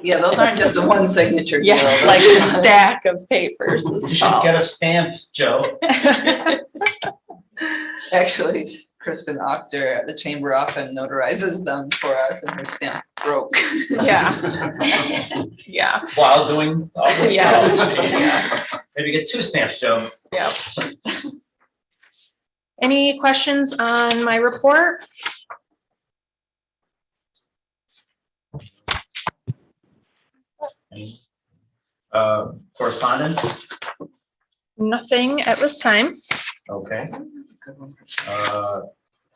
Yeah, those aren't just a one signature deal. Yeah, Those like a are- stack of papers. You should get a stamp, Joe. Actually, Kristen Octor at the chamber often notarizes them for us, and her stamp broke. Yeah. Yeah. While doing. Yeah. Maybe get 2 stamps, Joe. Yeah. Any questions on my report? Correspondence, Nothing at this time. okay. Good one.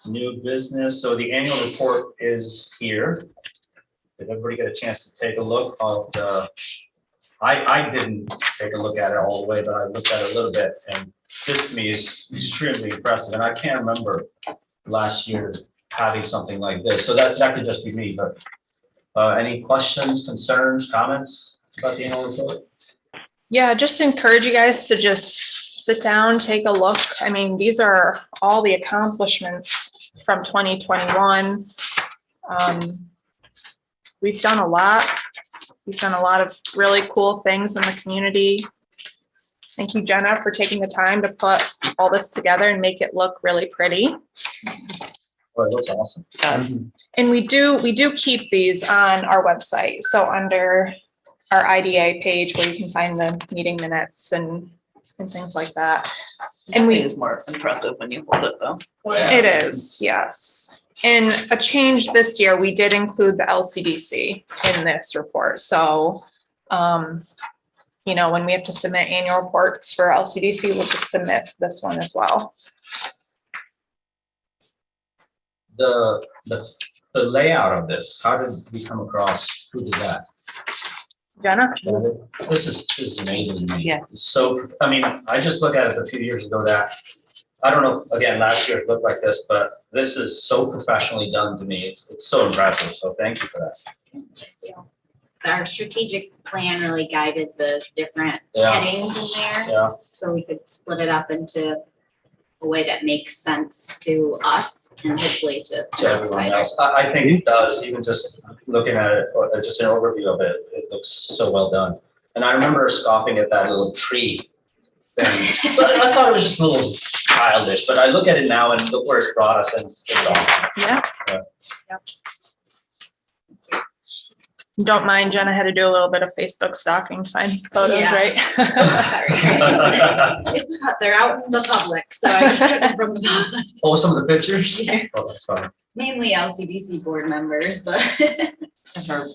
New business, so the annual report is here. Did everybody get a chance to take a look of the, I didn't take a look at it all the way, but I looked at it a little bit, and this to me is extremely impressive, and I can't remember last year having something like this, so that could just be me, but any questions, concerns, comments about the annual report? Yeah, just encourage you guys to just sit down, take a look. I mean, these are all the accomplishments from 2021. We've done a lot. We've done a lot of really cool things in the community. Thank you, Jenna, for taking the time to put all this together and make it look really pretty. Well, that's awesome. Yes. And we do keep these on our website. So under our IDA page where you can find the meeting minutes and things like that. And It is more impressive when you hold it though. It is, yes. And a change this year, we did include the LCDC in this report. So, you know, when we have to submit annual reports for LCDC, we'll just submit this one as well. The layout of this, how did we come across, who did that? Jenna? This is amazing to me. Yeah. So, I mean, I just looked at it a few years ago that, I don't know, again, last year it looked like this, but this is so professionally done to me. It's so impressive. So thank you for that. Our strategic plan really guided the different Yeah. headings in there. Yeah. So we could split it up into a way that makes sense to us and hopefully to To everyone else. I think it does, even just looking at it, or just an overview of it, it looks so well done. And I remember scoffing at that little tree thing, but I thought it was just a little childish, but I look at it now and look where it's brought us, and it's awesome. Yeah. Yeah. Yep. Don't mind, Jenna had to do a little bit of Facebook stalking to find photos, Yeah. right? It's, they're out in the public, so I just took them from the public. Oh, some of the pictures? Yeah. Oh, that's fun. Mainly LCDC board members, but And her-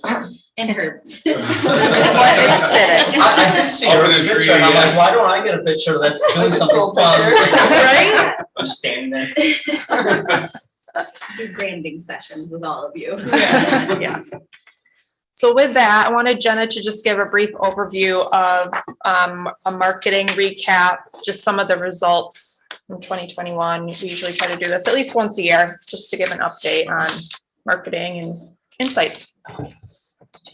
and herbs. It's I did see her Over the picture, tree, and I'm like, yeah. why don't I get a picture that's doing something fun? Right? I'm standing there. Do branding sessions with all of you. Yeah. So with that, I wanted Jenna to just give a brief overview of a marketing recap, just some of the results from 2021. We usually try to do this at least once a year, just to give an update on marketing and insights.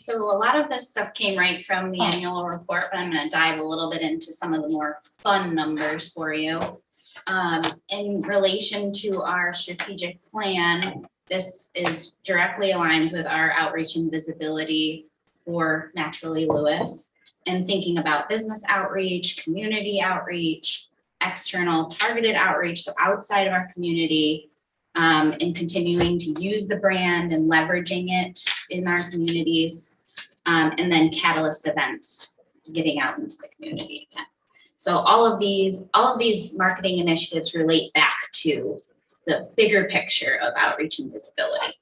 So a lot of this stuff came right from the annual report, but I'm gonna dive a little bit into some of the more fun numbers for you. In relation to our strategic plan, this is directly aligns with our outreach and visibility for Naturally Lewis, and thinking about business outreach, community outreach, external targeted outreach, so outside of our community, and continuing to use the brand and leveraging it in our communities, and then catalyst events, getting out into the community again. So all of these marketing initiatives relate back to the bigger picture of outreach and visibility.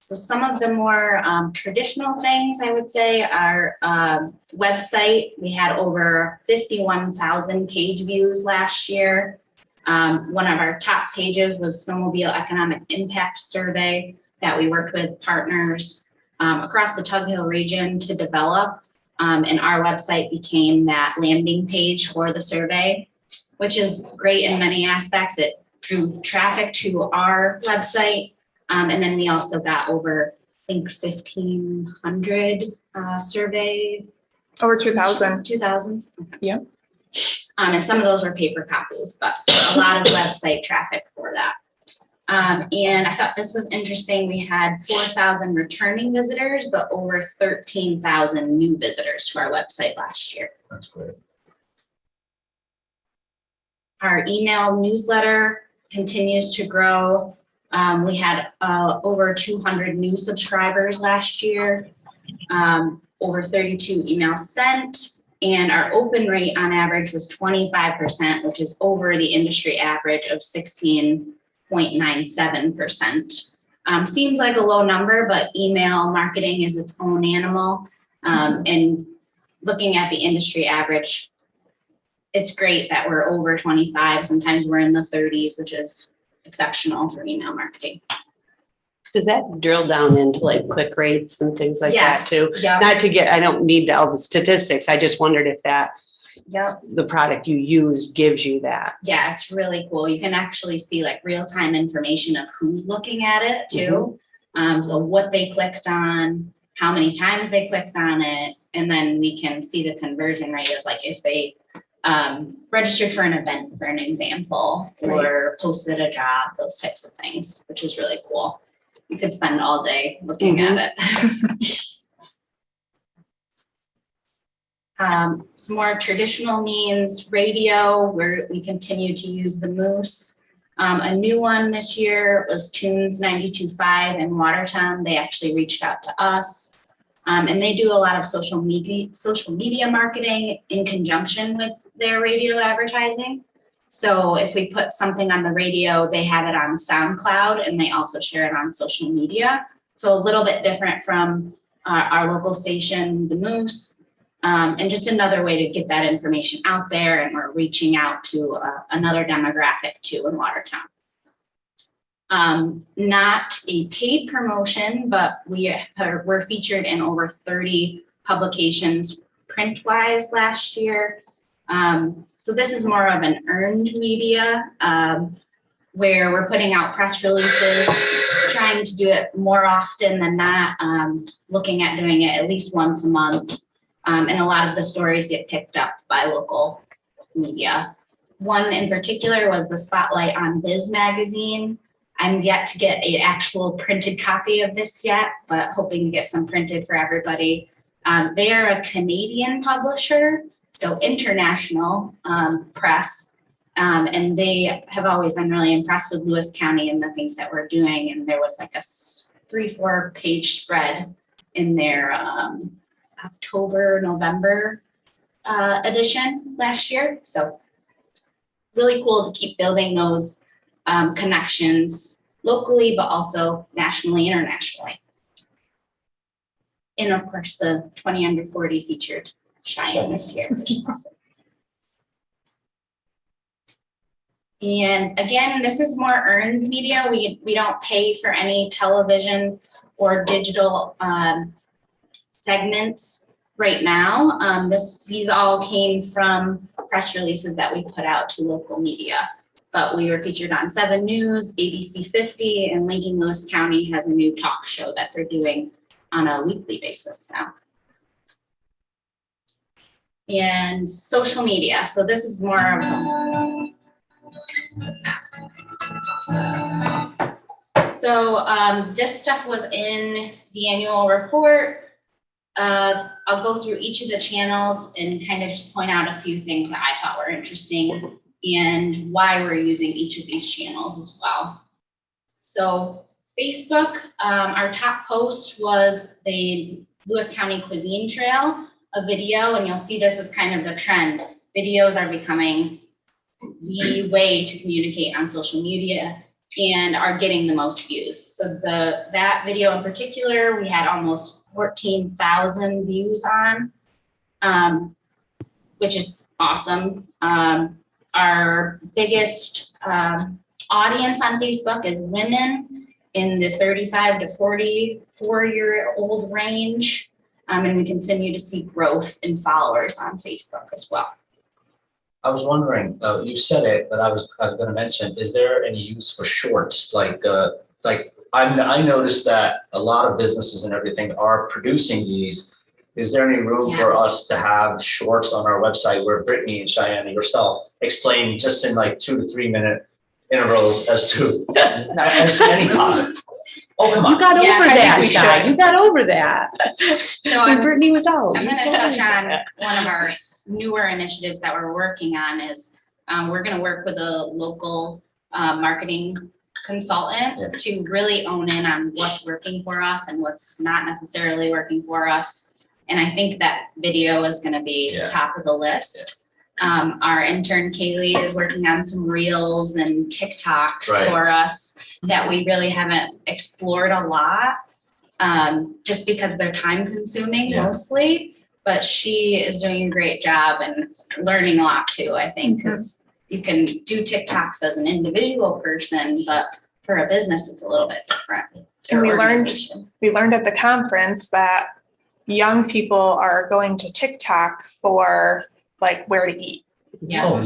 So some of the more traditional things, I would say, our website, we had over 51,000 page views last year. One of our top pages was Snowmobile Economic Impact Survey that we worked with partners across the Tug Hill region to develop. And our website became that landing page for the survey, which is great in many aspects. It drew traffic to our website. And then we also got over, I think, 1,500 survey. Over 2,000. 2,000. Yeah. And some of those were paper copies, but a lot of website traffic for that. And I thought this was interesting. We had 4,000 returning visitors, but over 13,000 new visitors to our website last year. That's great. Our email newsletter continues to grow. We had over 200 new subscribers last year, over 32 emails sent, and our open rate on average was 25%, which is over the industry average of 16.97%. Seems like a low number, but email marketing is its own animal. And looking at the industry average, it's great that we're over 25. Sometimes we're in the 30s, which is exceptional for email marketing. Does that drill down into like click rates and things like that Yes, too? yeah. Not to get, I don't need all the statistics. I just wondered if that, Yep. the product you use gives you that. Yeah, it's really cool. You can actually see like real-time information of who's looking at it too. So what they clicked on, how many times they clicked on it, and then we can see the conversion rate of like if they registered for an event, for an example, or posted a job, those types of things, which is really cool. You could spend all day looking at it. Some more traditional means, radio, where we continue to use the Moose. A new one this year was Tunes 92.5 in Watertown. They actually reached out to us. And they do a lot of social media marketing in conjunction with their radio advertising. So if we put something on the radio, they have it on SoundCloud and they also share it on social media. So a little bit different from our local station, the Moose. And just another way to get that information out there, and we're reaching out to another demographic too in Watertown. Not a paid promotion, but we're featured in over 30 publications print-wise last year. So this is more of an earned media where we're putting out press releases, trying to do it more often than not, looking at doing it at least once a month. And a lot of the stories get picked up by local media. One in particular was the spotlight on Biz Magazine. I'm yet to get an actual printed copy of this yet, but hoping to get some printed for everybody. They are a Canadian publisher, so international press. And they have always been really impressed with Lewis County and the things that we're doing. And there was like a 3-4 page spread in their October, November edition last year. So really cool to keep building those connections locally, but also nationally, internationally. And of course, the 20 under 40 featured Cheyenne this year, which is awesome. And again, this is more earned media. We don't pay for any television or digital segments right now. These all came from press releases that we put out to local media. But we were featured on 7 News, ABC 50, and Lincoln Lewis County has a new talk show that they're doing on a weekly basis now. And social media. So this is more of this stuff was in the annual report. I'll go through each of the channels and kind of just point out a few things that I thought were interesting and why we're using each of these channels as well. So Facebook, our top post was the Lewis County Cuisine Trail, a video, and you'll see this as kind of the trend. Videos are becoming the way to communicate on social media and are getting the most views. So that video in particular, we had almost 14,000 views on, which is awesome. Our biggest audience on Facebook is women in the 35 to 44-year-old range. And we continue to see growth in followers on Facebook as well. I was wondering, you said it, but I was going to mention, is there any use for shorts? I noticed that a lot of businesses and everything are producing these. Is there any room for us to have shorts on our website where Brittany and Cheyenne and yourself explain just in like 2 to 3 minute intervals as to any topic? Oh, come on. You got over that, Shy. You got over that. So When Brittany was out. I'm going to touch on one of our newer initiatives that we're working on is we're going to work with a local marketing consultant to really own in on what's working for us and what's not necessarily working for us. And I think that video is going to be top of the list. Our intern Kaylee is working on some reels and TikToks for us that we really haven't explored a lot. just because they're time consuming Yeah. mostly. But she is doing a great job and learning a lot too, I think, because you can do TikToks as an individual person, but for a business, it's a little bit different. And we learned Organization. at the conference that young people are going to TikTok for like where to eat Yeah, Oh,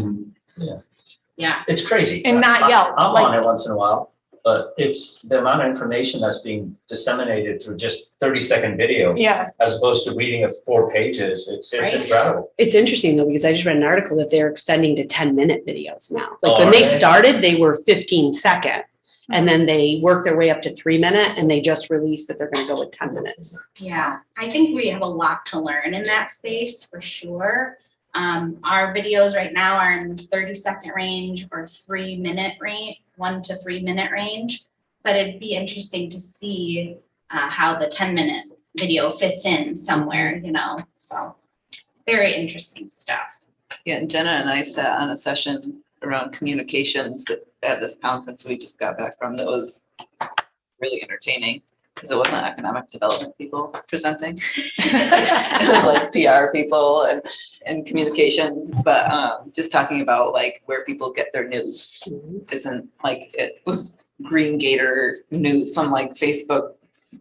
yeah. it's crazy. and not Yelp. I'm Like, on it once in a while, but it's the amount of information that's being disseminated through just 30-second video yeah, as opposed to reading of 4 pages. It's Right. incredible. It's interesting though, because I just read an article that they're extending to 10-minute videos now. Like Oh, when are they they? started, they were 15-second. And then they worked their way up to 3-minute and they just released that they're gonna go with 10 minutes. Yeah, I think we have a lot to learn in that space for sure. Our videos right now are in the 30-second range or 3-minute range, 1 to 3 minute range. But it'd be interesting to see how the 10-minute video fits in somewhere, so very interesting stuff. Yeah, and Jenna and I sat on a session around communications at this conference we just got back from that was really entertaining because it wasn't economic development people presenting. It was like PR people and communications, but just talking about like where people get their news isn't like, it was Green Gator news, some like Facebook,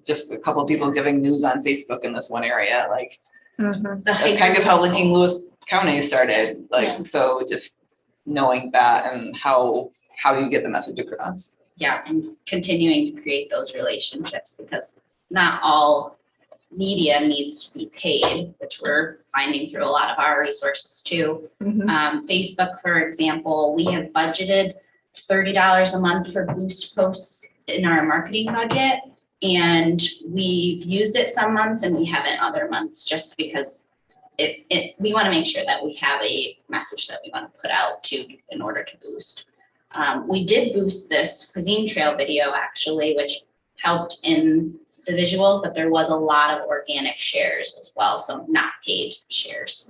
just a couple of people giving news on Facebook in this one area, like that's kind of how Lincoln Lewis County started, like, so just knowing that and how you get the message across. Yeah, and continuing to create those relationships because not all media needs to be paid, which we're finding through a lot of our resources too. Facebook, for example, we have budgeted $30 a month for boost posts in our marketing budget. And we've used it some months and we haven't other months just because we want to make sure that we have a message that we want to put out to in order to boost. We did boost this cuisine trail video actually, which helped in the visuals, but there was a lot of organic shares as well, so not paid shares.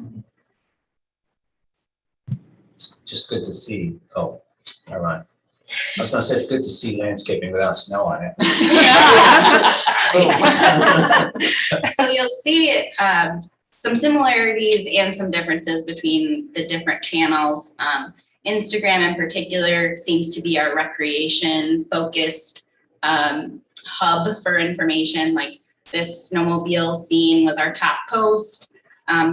It's just good to see. Oh, never mind. I was gonna say it's good to see landscaping without snow on it. So you'll see some similarities and some differences between the different channels. Instagram in particular seems to be our recreation focused hub for information. Like this snowmobile scene was our top post.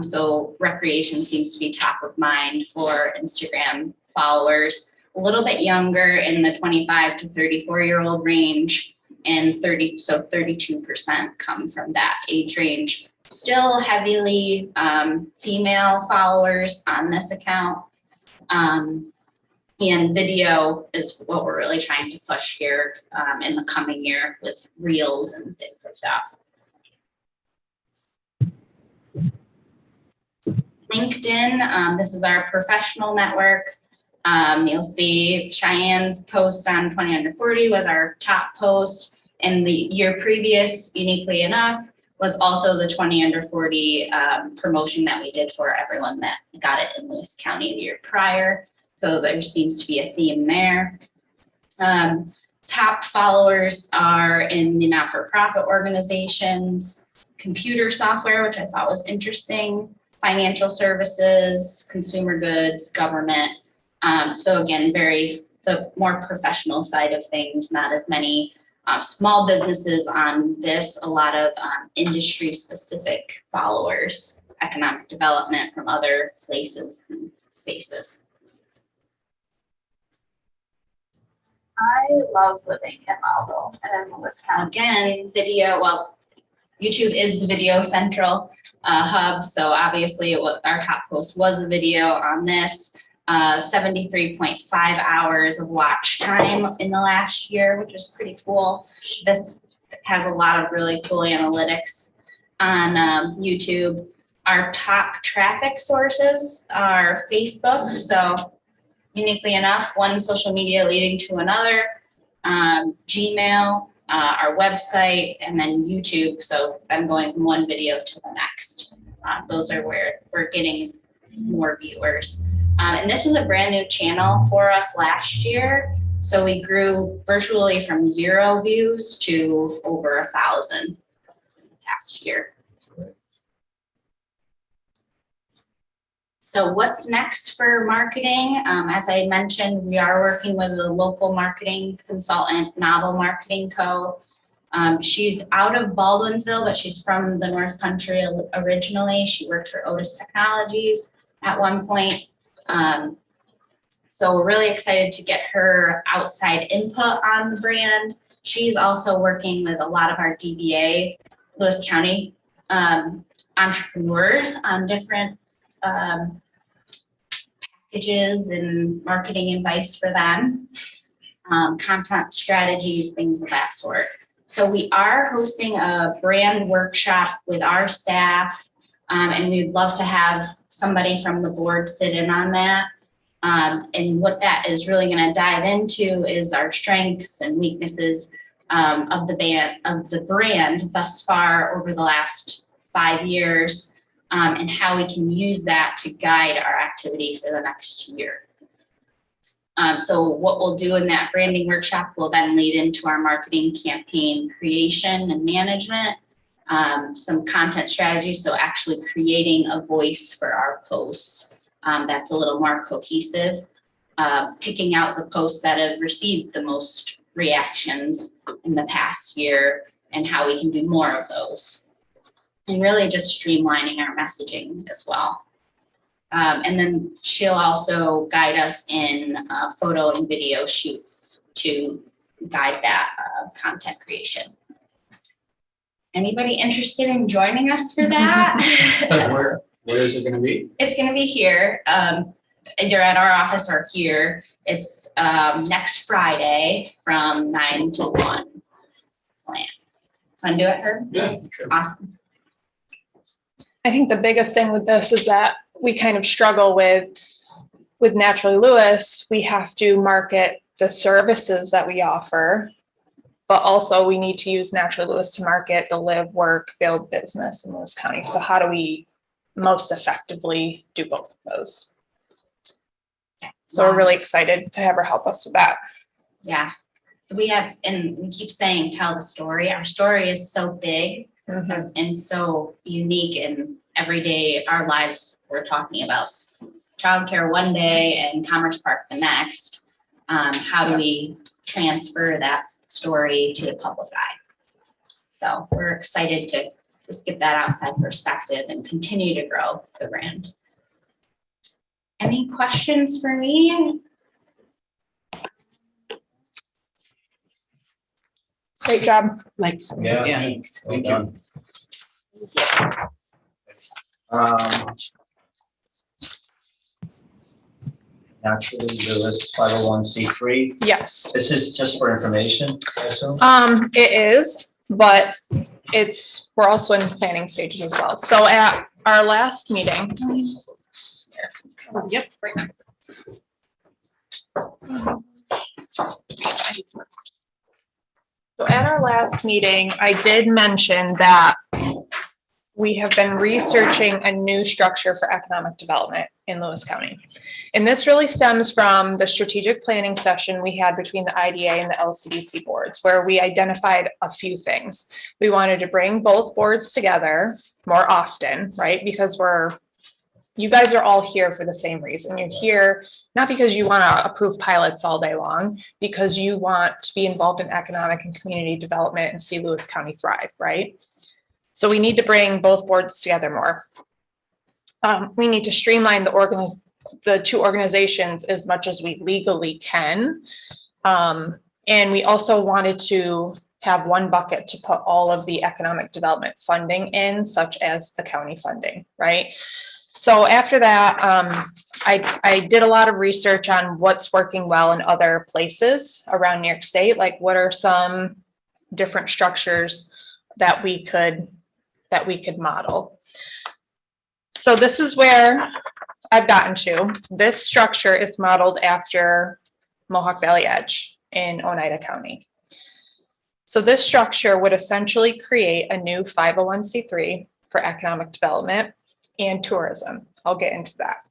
So recreation seems to be top of mind for Instagram followers. A little bit younger in the 25 to 34-year-old range, and 32% come from that age range. Still heavily female followers on this account. And video is what we're really trying to push here in the coming year with reels and things like that. LinkedIn, this is our professional network. You'll see Cheyenne's post on 20 under 40 was our top post, and the year previous, uniquely enough, was also the 20 under 40 promotion that we did for everyone that got it in Lewis County the year prior. So there seems to be a theme there. Top followers are in the not-for-profit organizations, computer software, which I thought was interesting, financial services, consumer goods, government. So again, the more professional side of things, not as many small businesses on this, a lot of industry specific followers, economic development from other places and spaces. I love living in Marlboro and in Lewis County. Again, video, well, YouTube is the video central hub. So obviously our top post was a video on this. 73.5 hours of watch time in the last year, which is pretty cool. This has a lot of really cool analytics on YouTube. Our top traffic sources are Facebook. So uniquely enough, one social media leading to another, Gmail, our website, and then YouTube. So I'm going from one video to the next. Those are where we're getting more viewers. And this was a brand new channel for us last year. So we grew virtually from 0 views to over 1,000 past year. So what's next for marketing? As I mentioned, we are working with a local marketing consultant, Novel Marketing Co. She's out of Baldwinsville, but she's from the North Country originally. She worked for Otis Technologies at one point. So we're really excited to get her outside input on the brand. She's also working with a lot of our DBA, Lewis County entrepreneurs on different packages and marketing advice for them, content strategies, things of that sort. So we are hosting a brand workshop with our staff, and we'd love to have somebody from the board sit in on that. And what that is really going to dive into is our strengths and weaknesses of the brand thus far over the last 5 years, and how we can use that to guide our activity for the next year. So what we'll do in that branding workshop will then lead into our marketing campaign creation and management, some content strategy. So actually creating a voice for our posts that's a little more cohesive, picking out the posts that have received the most reactions in the past year and how we can do more of those. And really just streamlining our messaging as well. And then she'll also guide us in photo and video shoots to guide that content creation. Anybody interested in joining us for that? Where is it gonna be? It's gonna be here, either at our office or here. It's next Friday from 9 to 1. Plan. Want to do it, Herb? Yeah, sure. Awesome. I think the biggest thing with this is that we kind of struggle with Naturally Lewis. We have to market the services that we offer, but also we need to use Naturally Lewis to market the live, work, build business in Lewis County. So how do we most effectively do both of those? So we're really excited to have her help us with that. Yeah. We have, and we keep saying, tell the story. Our story is so big and so unique, in every day our lives. We're talking about childcare one day and Commerce Park the next. How do we transfer that story to the public eye? So we're excited to just get that outside perspective and continue to grow the brand. Any questions for me? Great job. Thanks. Yeah. Thanks. Thank you. Naturally Lewis 501c3. Yes. This is just for information, I assume? It is, but we're also in planning stages as well. So at our last meeting. Yep. Right now. So at our last meeting, I did mention that we have been researching a new structure for economic development in Lewis County. And this really stems from the strategic planning session we had between the IDA and the LCDC boards, where we identified a few things. We wanted to bring both boards together more often, right? Because you guys are all here for the same reason. You're here not because you want to approve pilots all day long, because you want to be involved in economic and community development and see Lewis County thrive, right? So we need to bring both boards together more. We need to streamline the two organizations as much as we legally can. And we also wanted to have one bucket to put all of the economic development funding in, such as the county funding, right? So after that, I did a lot of research on what's working well in other places around New York State. Like, what are some different structures that we could model? So this is where I've gotten to. This structure is modeled after Mohawk Valley Edge in Oneida County. So this structure would essentially create a new 501c3 for economic development and tourism. I'll get into that.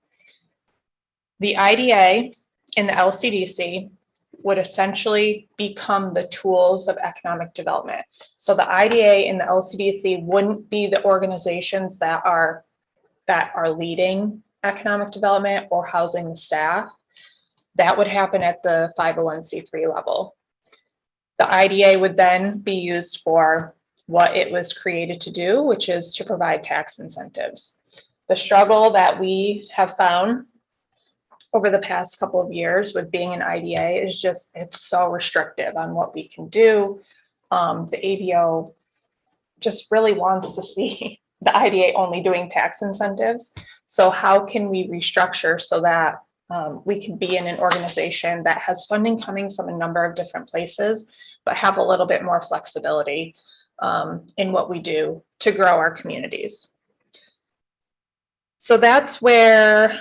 The IDA and the LCDC would essentially become the tools of economic development. So the IDA and the LCDC wouldn't be the organizations that are leading economic development or housing the staff. That would happen at the 501c3 level. The IDA would then be used for what it was created to do, which is to provide tax incentives. The struggle that we have found over the past couple of years with being an IDA is just, it's so restrictive on what we can do. The ABO just really wants to see the IDA only doing tax incentives. So how can we restructure so that we can be in an organization that has funding coming from a number of different places, but have a little bit more flexibility in what we do to grow our communities. So that's where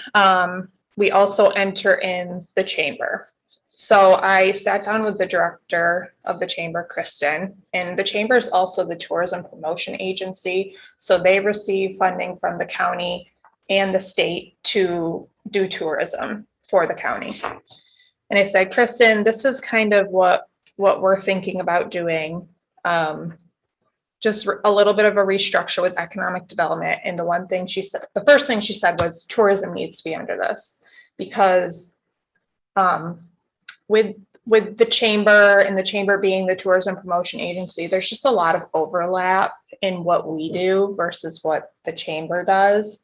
we also enter in the chamber. So I sat down with the director of the chamber, Kristen, and the chamber is also the tourism promotion agency. So they receive funding from the county and the state to do tourism for the county. And I said, Kristen, this is kind of what we're thinking about doing. Just a little bit of a restructure with economic development. And the one thing she said, the first thing she said was tourism needs to be under this, because with the chamber and the chamber being the tourism promotion agency, there's just a lot of overlap in what we do versus what the chamber does.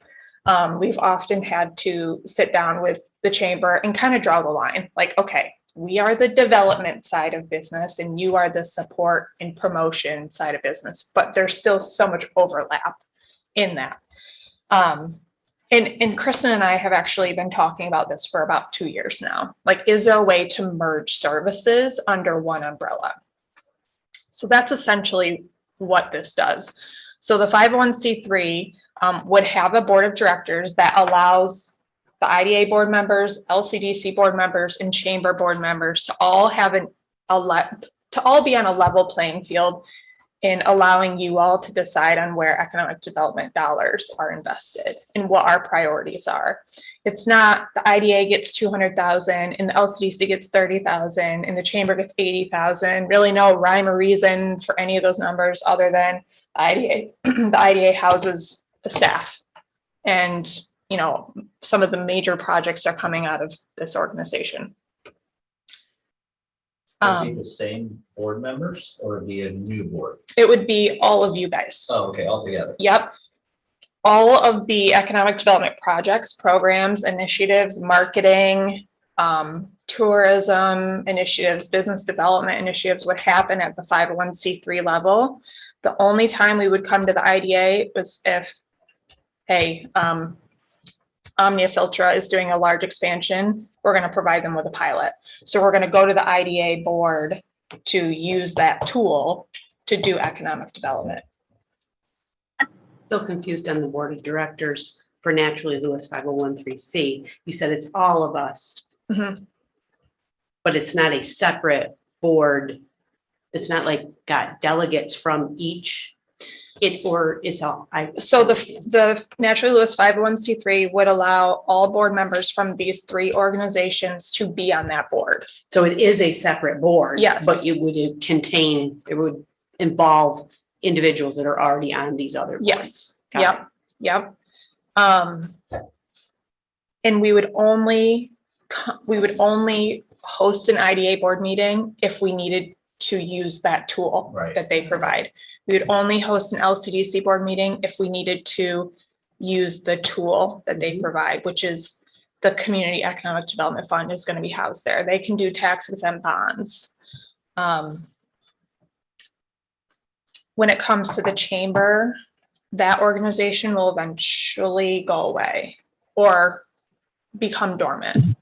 We've often had to sit down with the chamber and kind of draw the line, like, okay, we are the development side of business and you are the support and promotion side of business, but there's still so much overlap in that. And Kristen and I have actually been talking about this for about 2 years now. Like, is there a way to merge services under one umbrella? So that's essentially what this does. So the 501c3 would have a board of directors that allows the IDA board members, LCDC board members, and chamber board members to all have be on a level playing field in allowing you all to decide on where economic development dollars are invested and what our priorities are. It's not the IDA gets 200,000 and the LCDC gets 30,000 and the chamber gets 80,000. Really no rhyme or reason for any of those numbers other than the IDA. The IDA houses the staff, and some of the major projects are coming out of this organization. Would it be the same board members or would it be a new board? It would be all of you guys. Oh, okay, all together. Yep. All of the economic development projects, programs, initiatives, marketing, tourism initiatives, business development initiatives would happen at the 501c3 level. The only time we would come to the IDA was if, hey, Omnia Filtra is doing a large expansion, we're going to provide them with a pilot. So we're going to go to the IDA board to use that tool to do economic development. Still confused on the board of directors for Naturally Lewis 501(c)(3). You said it's all of us, but it's not a separate board. It's not like got delegates from each. It's all. So the Naturally Lewis 501c3 would allow all board members from these 3 organizations to be on that board. So it is a separate board. Yes. But it would involve individuals that are already on these other boards. Yes. Yep. And we would only host an IDA board meeting if we needed to use that tool that they provide. We would only host an LCDC board meeting if we needed to use the tool that they provide, which is the Community Economic Development Fund is going to be housed there. They can do tax exempt bonds. When it comes to the chamber, that organization will eventually go away or become dormant.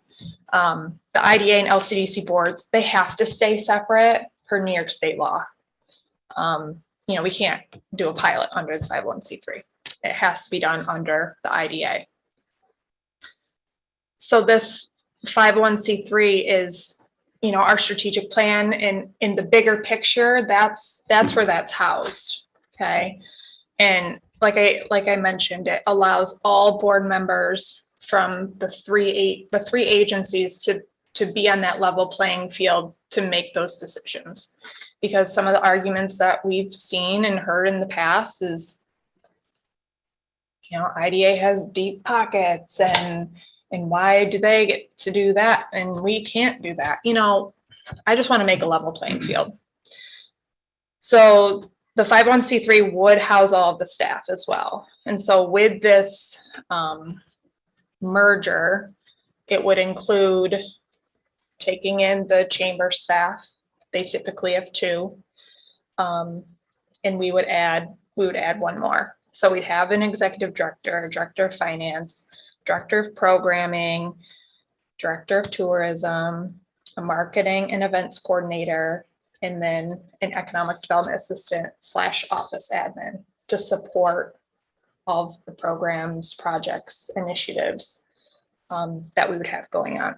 The IDA and LCDC boards, they have to stay separate per New York state law. We can't do a pilot under the 501c3. It has to be done under the IDA. So this 501c3 is, our strategic plan, and in the bigger picture, that's where that's housed. Okay. And like I mentioned, it allows all board members from the three agencies to be on that level playing field to make those decisions. Because some of the arguments that we've seen and heard in the past is, you know, IDA has deep pockets and why do they get to do that and we can't do that? You know, I just want to make a level playing field. So the 501c3 would house all of the staff as well. And so with this merger, it would include taking in the chamber staff. They typically have 2. And we would add one more. So we'd have an executive director, director of finance, director of programming, director of tourism, a marketing and events coordinator, and then an economic development assistant / office admin to support all of the programs, projects, initiatives that we would have going on.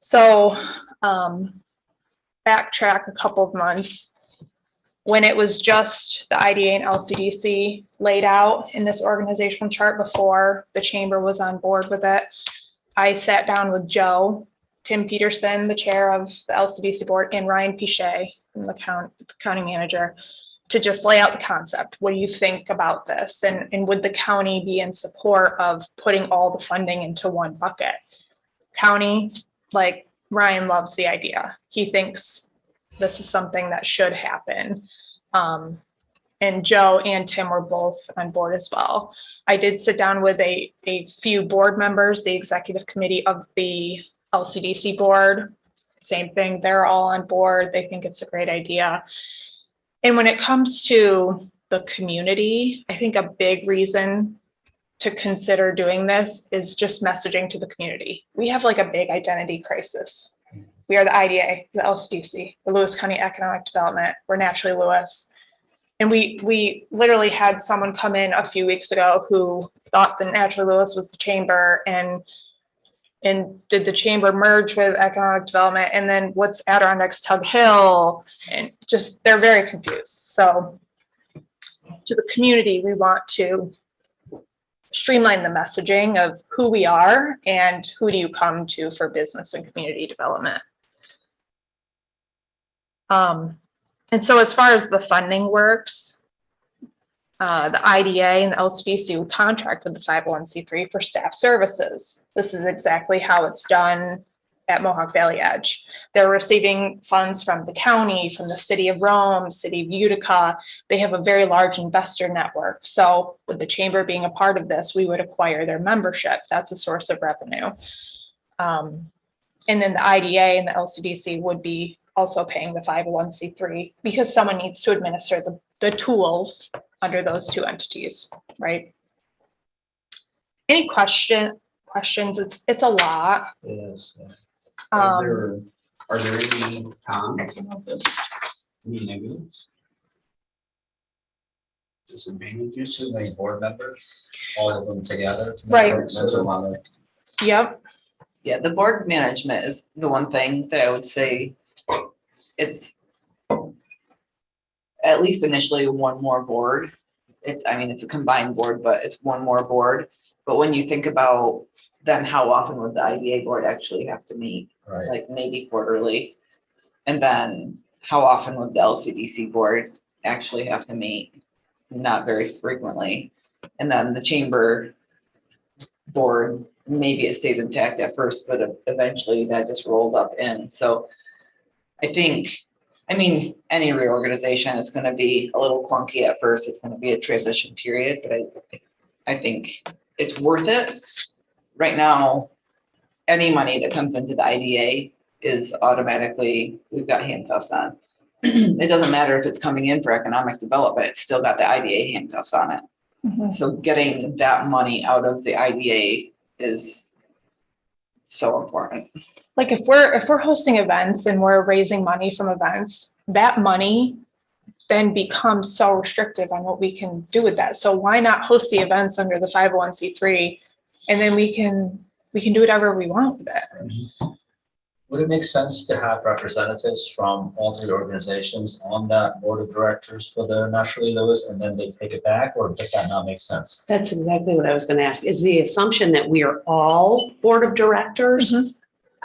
So backtrack a couple of months, when it was just the IDA and LCDC laid out in this organizational chart before the chamber was on board with it, I sat down with Joe, Tim Peterson, the chair of the LCDC board, and Ryan Pichet, the county manager, to just lay out the concept. What do you think about this? And would the county be in support of putting all the funding into one bucket? County, like Ryan loves the idea. He thinks this is something that should happen. And Joe and Tim were both on board as well. I did sit down with a few board members, the executive committee of the LCDC board. Same thing, they're all on board. They think it's a great idea. And when it comes to the community, I think a big reason to consider doing this is just messaging to the community. We have like a big identity crisis. We are the IDA, the LCDC, the Lewis County Economic Development. We're Naturally Lewis. And we literally had someone come in a few weeks ago who thought that Naturally Lewis was the chamber and did the chamber merge with economic development, and then what's Adirondacks Tug Hill, and just they're very confused. So to the community, we want to streamline the messaging of who we are and who do you come to for business and community development. And so as far as the funding works, the IDA and the LCDC would contract with the 501c3 for staff services. This is exactly how it's done at Mohawk Valley Edge. They're receiving funds from the county, from the city of Rome, city of Utica. They have a very large investor network. So with the chamber being a part of this, we would acquire their membership. That's a source of revenue. And then the IDA and the LCDC would be also paying the 501c3 because someone needs to administer the tools under those 2 entities, right? Any questions? It's a lot. Yes. Are there any cons about this? Any negatives? Disadvantages? Too many board members, all of them together. Right. That's a lot of. Yep. Yeah, the board management is the one thing that I would say it's at least initially one more board. It's a combined board, but it's one more board. But when you think about then how often would the IDA board actually have to meet? Right. Like maybe quarterly. And then how often would the LCDC board actually have to meet? Not very frequently. And then the chamber board, maybe it stays intact at first, but eventually that just rolls up in. So I think, any reorganization, it's going to be a little clunky at first. It's going to be a transition period, but I think it's worth it. Right now, any money that comes into the IDA is automatically, we've got handcuffs on. It doesn't matter if it's coming in for economic development, it's still got the IDA handcuffs on it. Mm-hmm. So getting that money out of the IDA is so important. Like if we're hosting events and we're raising money from events, that money then becomes so restrictive on what we can do with that. So why not host the events under the 501c3 and then we can do whatever we want with it. Would it make sense to have representatives from all 3 organizations on that board of directors for the Naturally Lewis and then they take it back, or does that not make sense? That's exactly what I was gonna ask. Is the assumption that we are all board of directors? Mhm.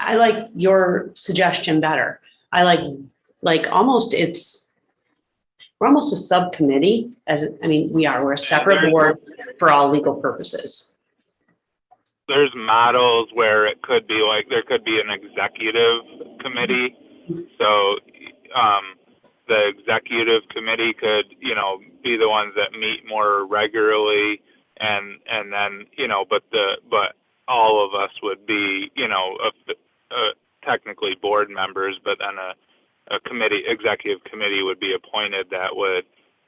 I like your suggestion better. I like almost we're almost a subcommittee we're a separate board for all legal purposes. There's models where it could be like, there could be an executive committee. So, the executive committee could, be the ones that meet more regularly and then, but all of us would be, technically board members, but then a executive committee would be appointed that would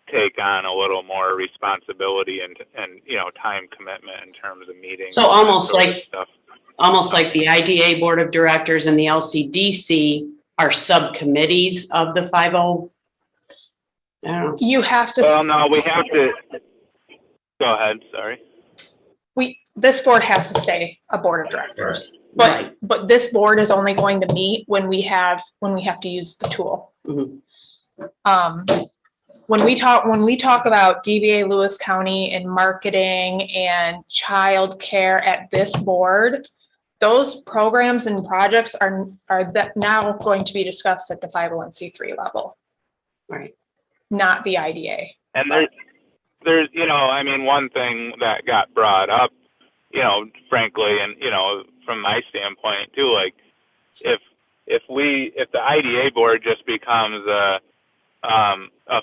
take on a little more responsibility and time commitment in terms of meetings. So almost and that sort of like stuff. Almost like the IDA Board of Directors and the LCDC are subcommittees of the 50. I don't know. You have to. Well, no, we have to, go ahead, sorry. This board has to stay a board of directors. Right. But this board is only going to meet when we have to use the tool. Mhm. When we talk about DBA Lewis County and marketing and childcare at this board, those programs and projects are now going to be discussed at the 501c3 level, Right. not the IDA. And there's, one thing that got brought up, frankly, and, from my standpoint too, like if the IDA board just becomes a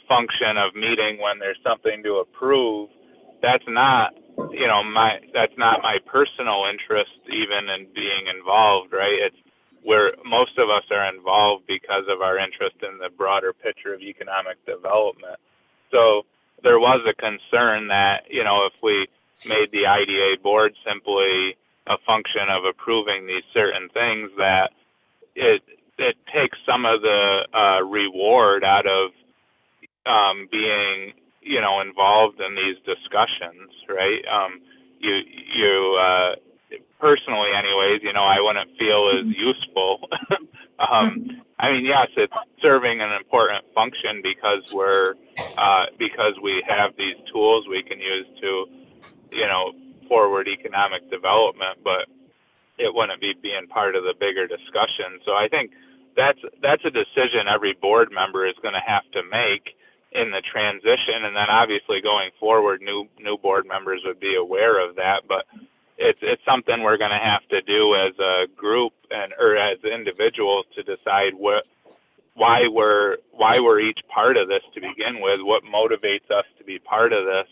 function of meeting when there's something to approve, that's not my personal interest even in being involved, right? It's where most of us are involved because of our interest in the broader picture of economic development. So there was a concern that, if we made the IDA board simply a function of approving these certain things, that it takes some of the reward out of being involved in these discussions, right? You personally, anyways, I wouldn't feel as useful. Yes, it's serving an important function because because we have these tools we can use to forward economic development, but it wouldn't be being part of the bigger discussion. So I think that's a decision every board member is going to have to make in the transition, and then obviously going forward, new board members would be aware of that. But it's something we're going to have to do as a group or as individuals to decide why we're each part of this to begin with, what motivates us to be part of this,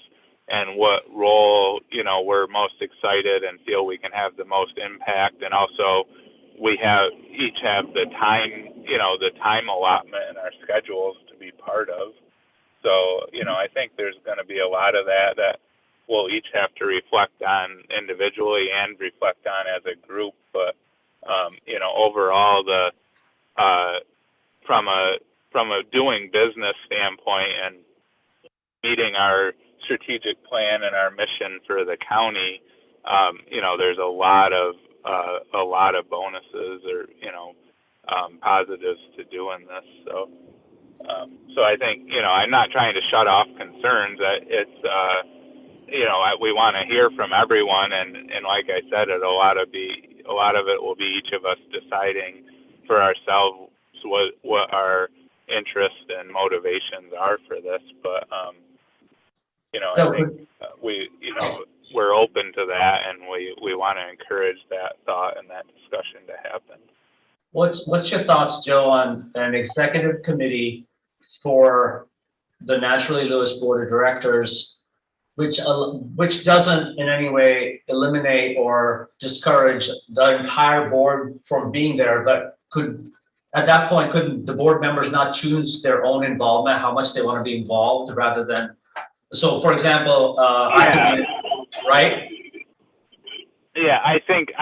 and what role we're most excited and feel we can have the most impact, and also we each have the time allotment in our schedules to be part of. So, I think there's going to be a lot of that we'll each have to reflect on individually and reflect on as a group. But, overall, from a doing business standpoint and meeting our strategic plan and our mission for the county, there's a lot of bonuses or, positives to doing this. So I think, I'm not trying to shut off concerns. It's, we want to hear from everyone. And like I said, a lot of it will be each of us deciding for ourselves what our interests and motivations are for this. But, I think we're open to that, and we want to encourage that thought and that discussion to happen. What's your thoughts, Joe, on an executive committee for the Naturally Lewis Board of Directors, which doesn't in any way eliminate or discourage the entire board from being there, but at that point, couldn't the board members not choose their own involvement, how much they want to be involved, rather than, so for example, right? Yeah, I think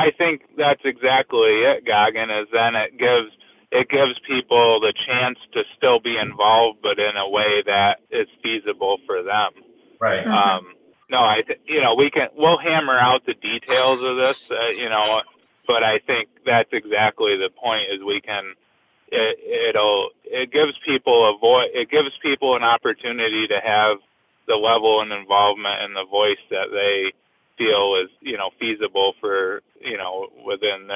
that's exactly it, Goggin, is then it gives people the chance to still be involved, but in a way that is feasible for them. Right. No, we'll hammer out the details of this, but I think that's exactly the point, is it gives people it gives people an opportunity to have the level and involvement and the voice that they feel is, feasible for, within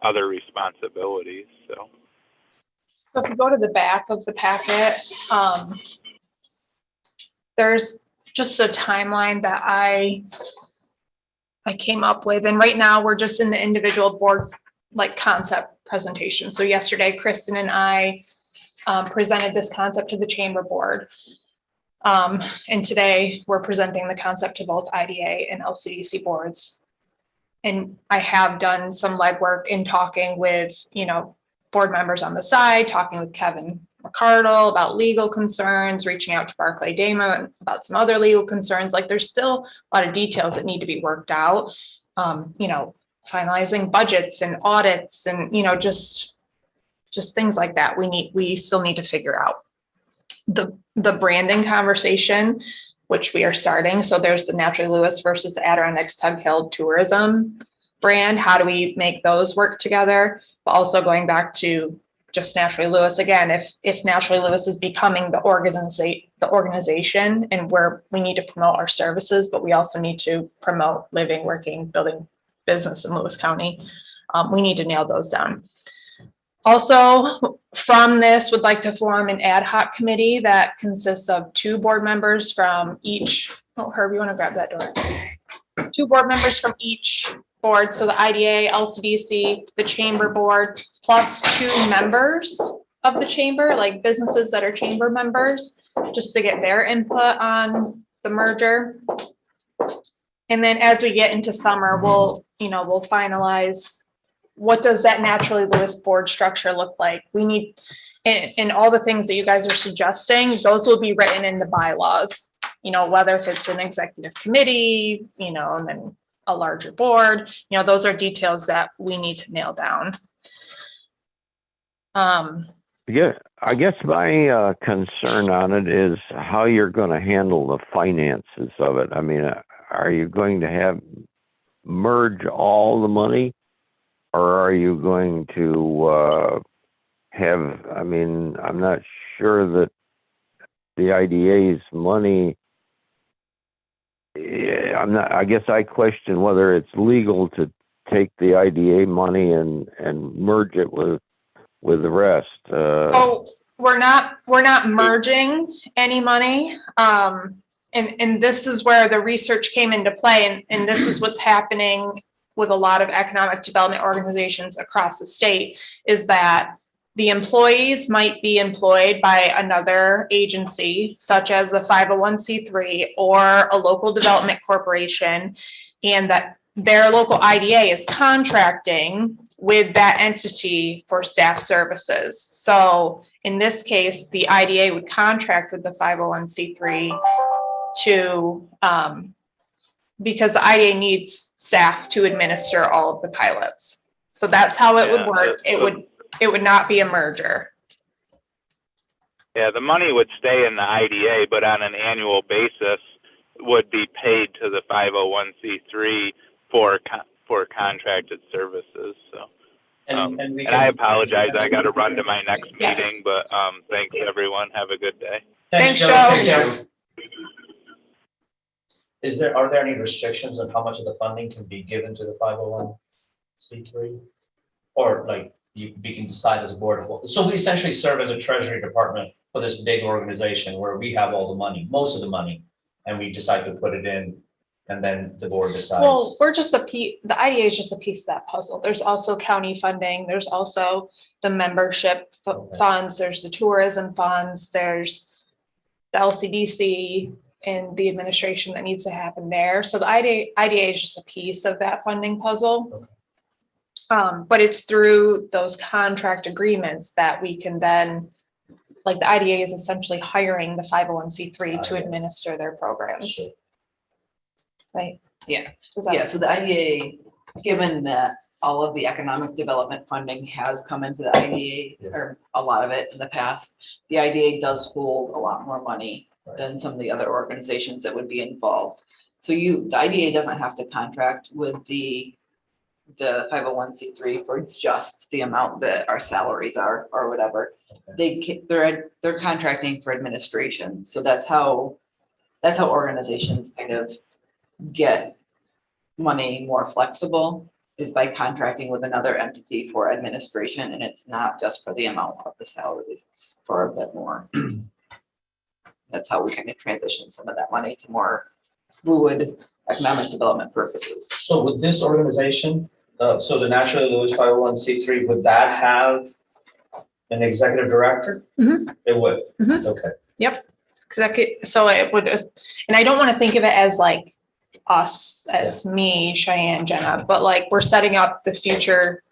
other responsibilities, so. So if you go to the back of the packet, there's just a timeline that I came up with, and right now we're just in the individual board like concept presentation. So yesterday, Kristen and I presented this concept to the chamber board. And today we're presenting the concept to both IDA and LCDC boards. And I have done some legwork in talking with, board members on the side, talking with Kevin McCardle about legal concerns, reaching out to Barclay Dama about some other legal concerns. Like there's still a lot of details that need to be worked out. Finalizing budgets and audits and, just things like that. We still need to figure out the branding conversation, which we are starting. So there's the Naturally Lewis versus the Adirondacks Tug Hill tourism brand. How do we make those work together? But also going back to just Naturally Lewis again, if Naturally Lewis is becoming the organization and where we need to promote our services, but we also need to promote living, working, building business in Lewis County. We need to nail those down. Also, from this, would like to form an ad hoc committee that consists of 2 board members from each. Oh, Herb, you want to grab that door? 2 board members from each board. So the IDA, LCDC, the chamber board, plus 2 members of the chamber, like businesses that are chamber members, just to get their input on the merger. And then as we get into summer, we'll finalize what does that Naturally Lewis board structure look like. We need, and all the things that you guys are suggesting, those will be written in the bylaws, whether if it's an executive committee, and then a larger board, those are details that we need to nail down. Yeah, I guess my concern on it is how you're going to handle the finances of it. I mean, are you going to merge all the money, or are you going to I'm not sure that the IDA's money, I guess I question whether it's legal to take the IDA money and merge it with the rest. We're not merging any money. And this is where the research came into play, and this is what's happening with a lot of economic development organizations across the state, is that the employees might be employed by another agency, such as a 501c3 or a local development corporation, and that their local IDA is contracting with that entity for staff services. So in this case, the IDA would contract with the 501c3 to, because the IDA needs staff to administer all of the pilots. So that's how it would work. It would not be a merger. Yeah, the money would stay in the IDA, but on an annual basis would be paid to the 501c3 for contracted services. So, and I apologize, I got to run to my next meeting, but thanks everyone. Have a good day. Thanks, Joe. Yes. Are there any restrictions on how much of the funding can be given to the 501c3? Or like we can decide as a board? So we essentially serve as a treasury department for this big organization where we have all the money, most of the money, and we decide to put it in, and then the board decides. Well, we're just the IDA is just a piece of that puzzle. There's also county funding. There's also the membership funds. There's the tourism funds. There's the LCDC and the administration that needs to happen there. So the IDA is just a piece of that funding puzzle. Okay. But it's through those contract agreements that we can then, like the IDA is essentially hiring the 501c3 to administer their programs. Sure. Right? Yeah. So the IDA, given that all of the economic development funding has come into the IDA, or a lot of it in the past, the IDA does hold a lot more money than some of the other organizations that would be involved. So the IDA doesn't have to contract with the 501c3 for just the amount that our salaries are or whatever. Okay. They're contracting for administration. So that's how organizations kind of get money more flexible. is by contracting with another entity for administration, and it's not just for the amount of the salaries, it's for a bit more. That's how we kind of transition some of that money to more fluid economic development purposes. So with this organization, so the Naturally Lewis 501c3, would that have an executive director? Mhm. It would, Mhm. okay. So it would, and I don't want to think of it as like us, as me, Cheyenne, Jenna, but like we're setting up the future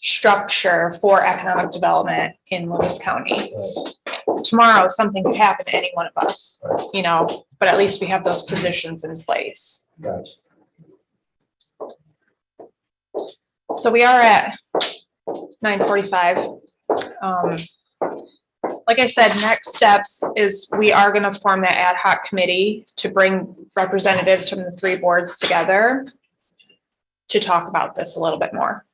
structure for economic development in Lewis County. Tomorrow, something could happen to any one of us, you know, but at least we have those positions in place. Gotcha. So we are at 9:45. Like I said, next steps is we are going to form that ad hoc committee to bring representatives from the three boards together to talk about this a little bit more.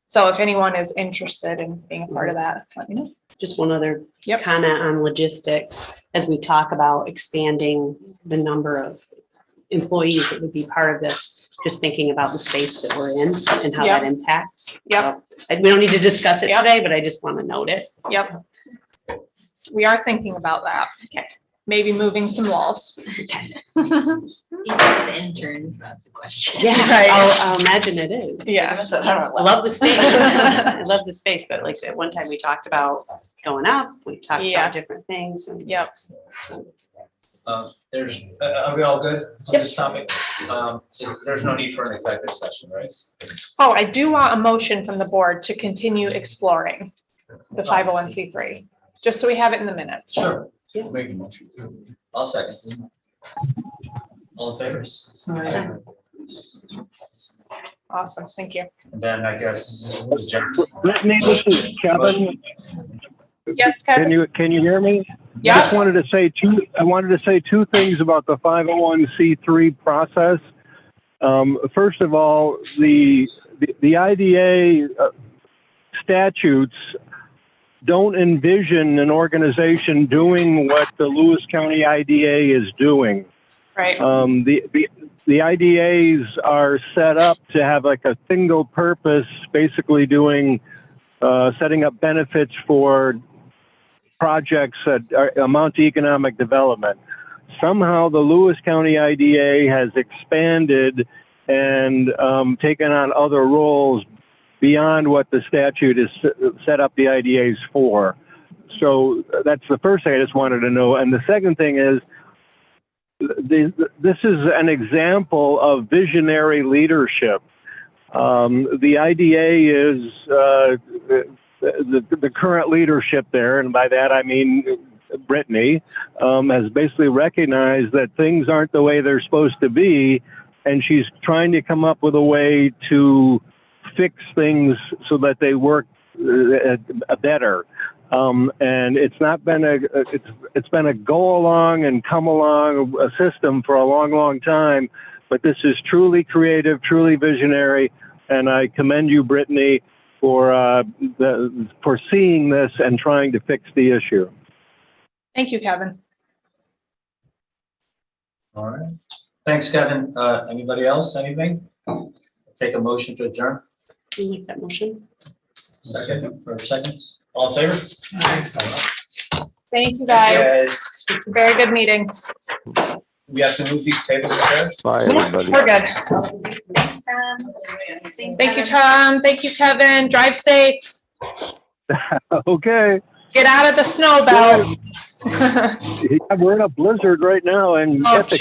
So if anyone is interested in being a part of that, let me know. Just one other Yep. comment on logistics, as we talk about expanding the number of employees that would be part of this, just thinking about the space that we're in and how that impacts. Yep. So, we don't need to discuss it Yep. today, but I just want to note it. Yep. We are thinking about that. Okay. Maybe moving some walls. Even with interns, that's a question. Yeah, Right. I'll imagine it is. Yeah. I love the space. I love the space, but like at one time we talked about going up, we talked Yeah. about different things. And Yep. There's, are we all good on this topic? There's no need for an executive session, right? Oh, I do want a motion from the board to continue exploring the 501c3, just so we have it in the minutes. Sure. Yeah. Make a motion. I'll second. All in favor? Awesome, thank you. And then I guess. Brittany, this is Kevin. Yes, Kevin? Can you hear me? I Yes. just wanted to say two things about the 501c3 process. First of all, the IDA statutes don't envision an organization doing what the Lewis County IDA is doing. Right. The IDAs are set up to have like a single purpose, basically doing, setting up benefits for projects that amount to economic development. Somehow the Lewis County IDA has expanded and taken on other roles beyond what the statute is set up the IDAs for. So that's the first thing I just wanted to know. And the second thing is, this is an example of visionary leadership. The IDA is the current leadership there, and by that I mean Brittany, has basically recognized that things aren't the way they're supposed to be, and she's trying to come up with a way to fix things so that they work better. And it's not been it's been a go along and come along a system for a long, long time, but this is truly creative, truly visionary, and I commend you, Brittany, for seeing this and trying to fix the issue. Thank you, Kevin. All right. Thanks, Kevin. Anybody else? Anything? Take a motion to adjourn. Can you make that motion? Second or seconds? All in favor? Thank you, guys. Very good meeting. We have to move these tables there. Bye, everybody. We're good. Thanks, Tom. Thank you, Tom. Thank you, Kevin. Drive safe. Okay. Get out of the snow belt. Yeah, we're in a blizzard right now, and Oh, get the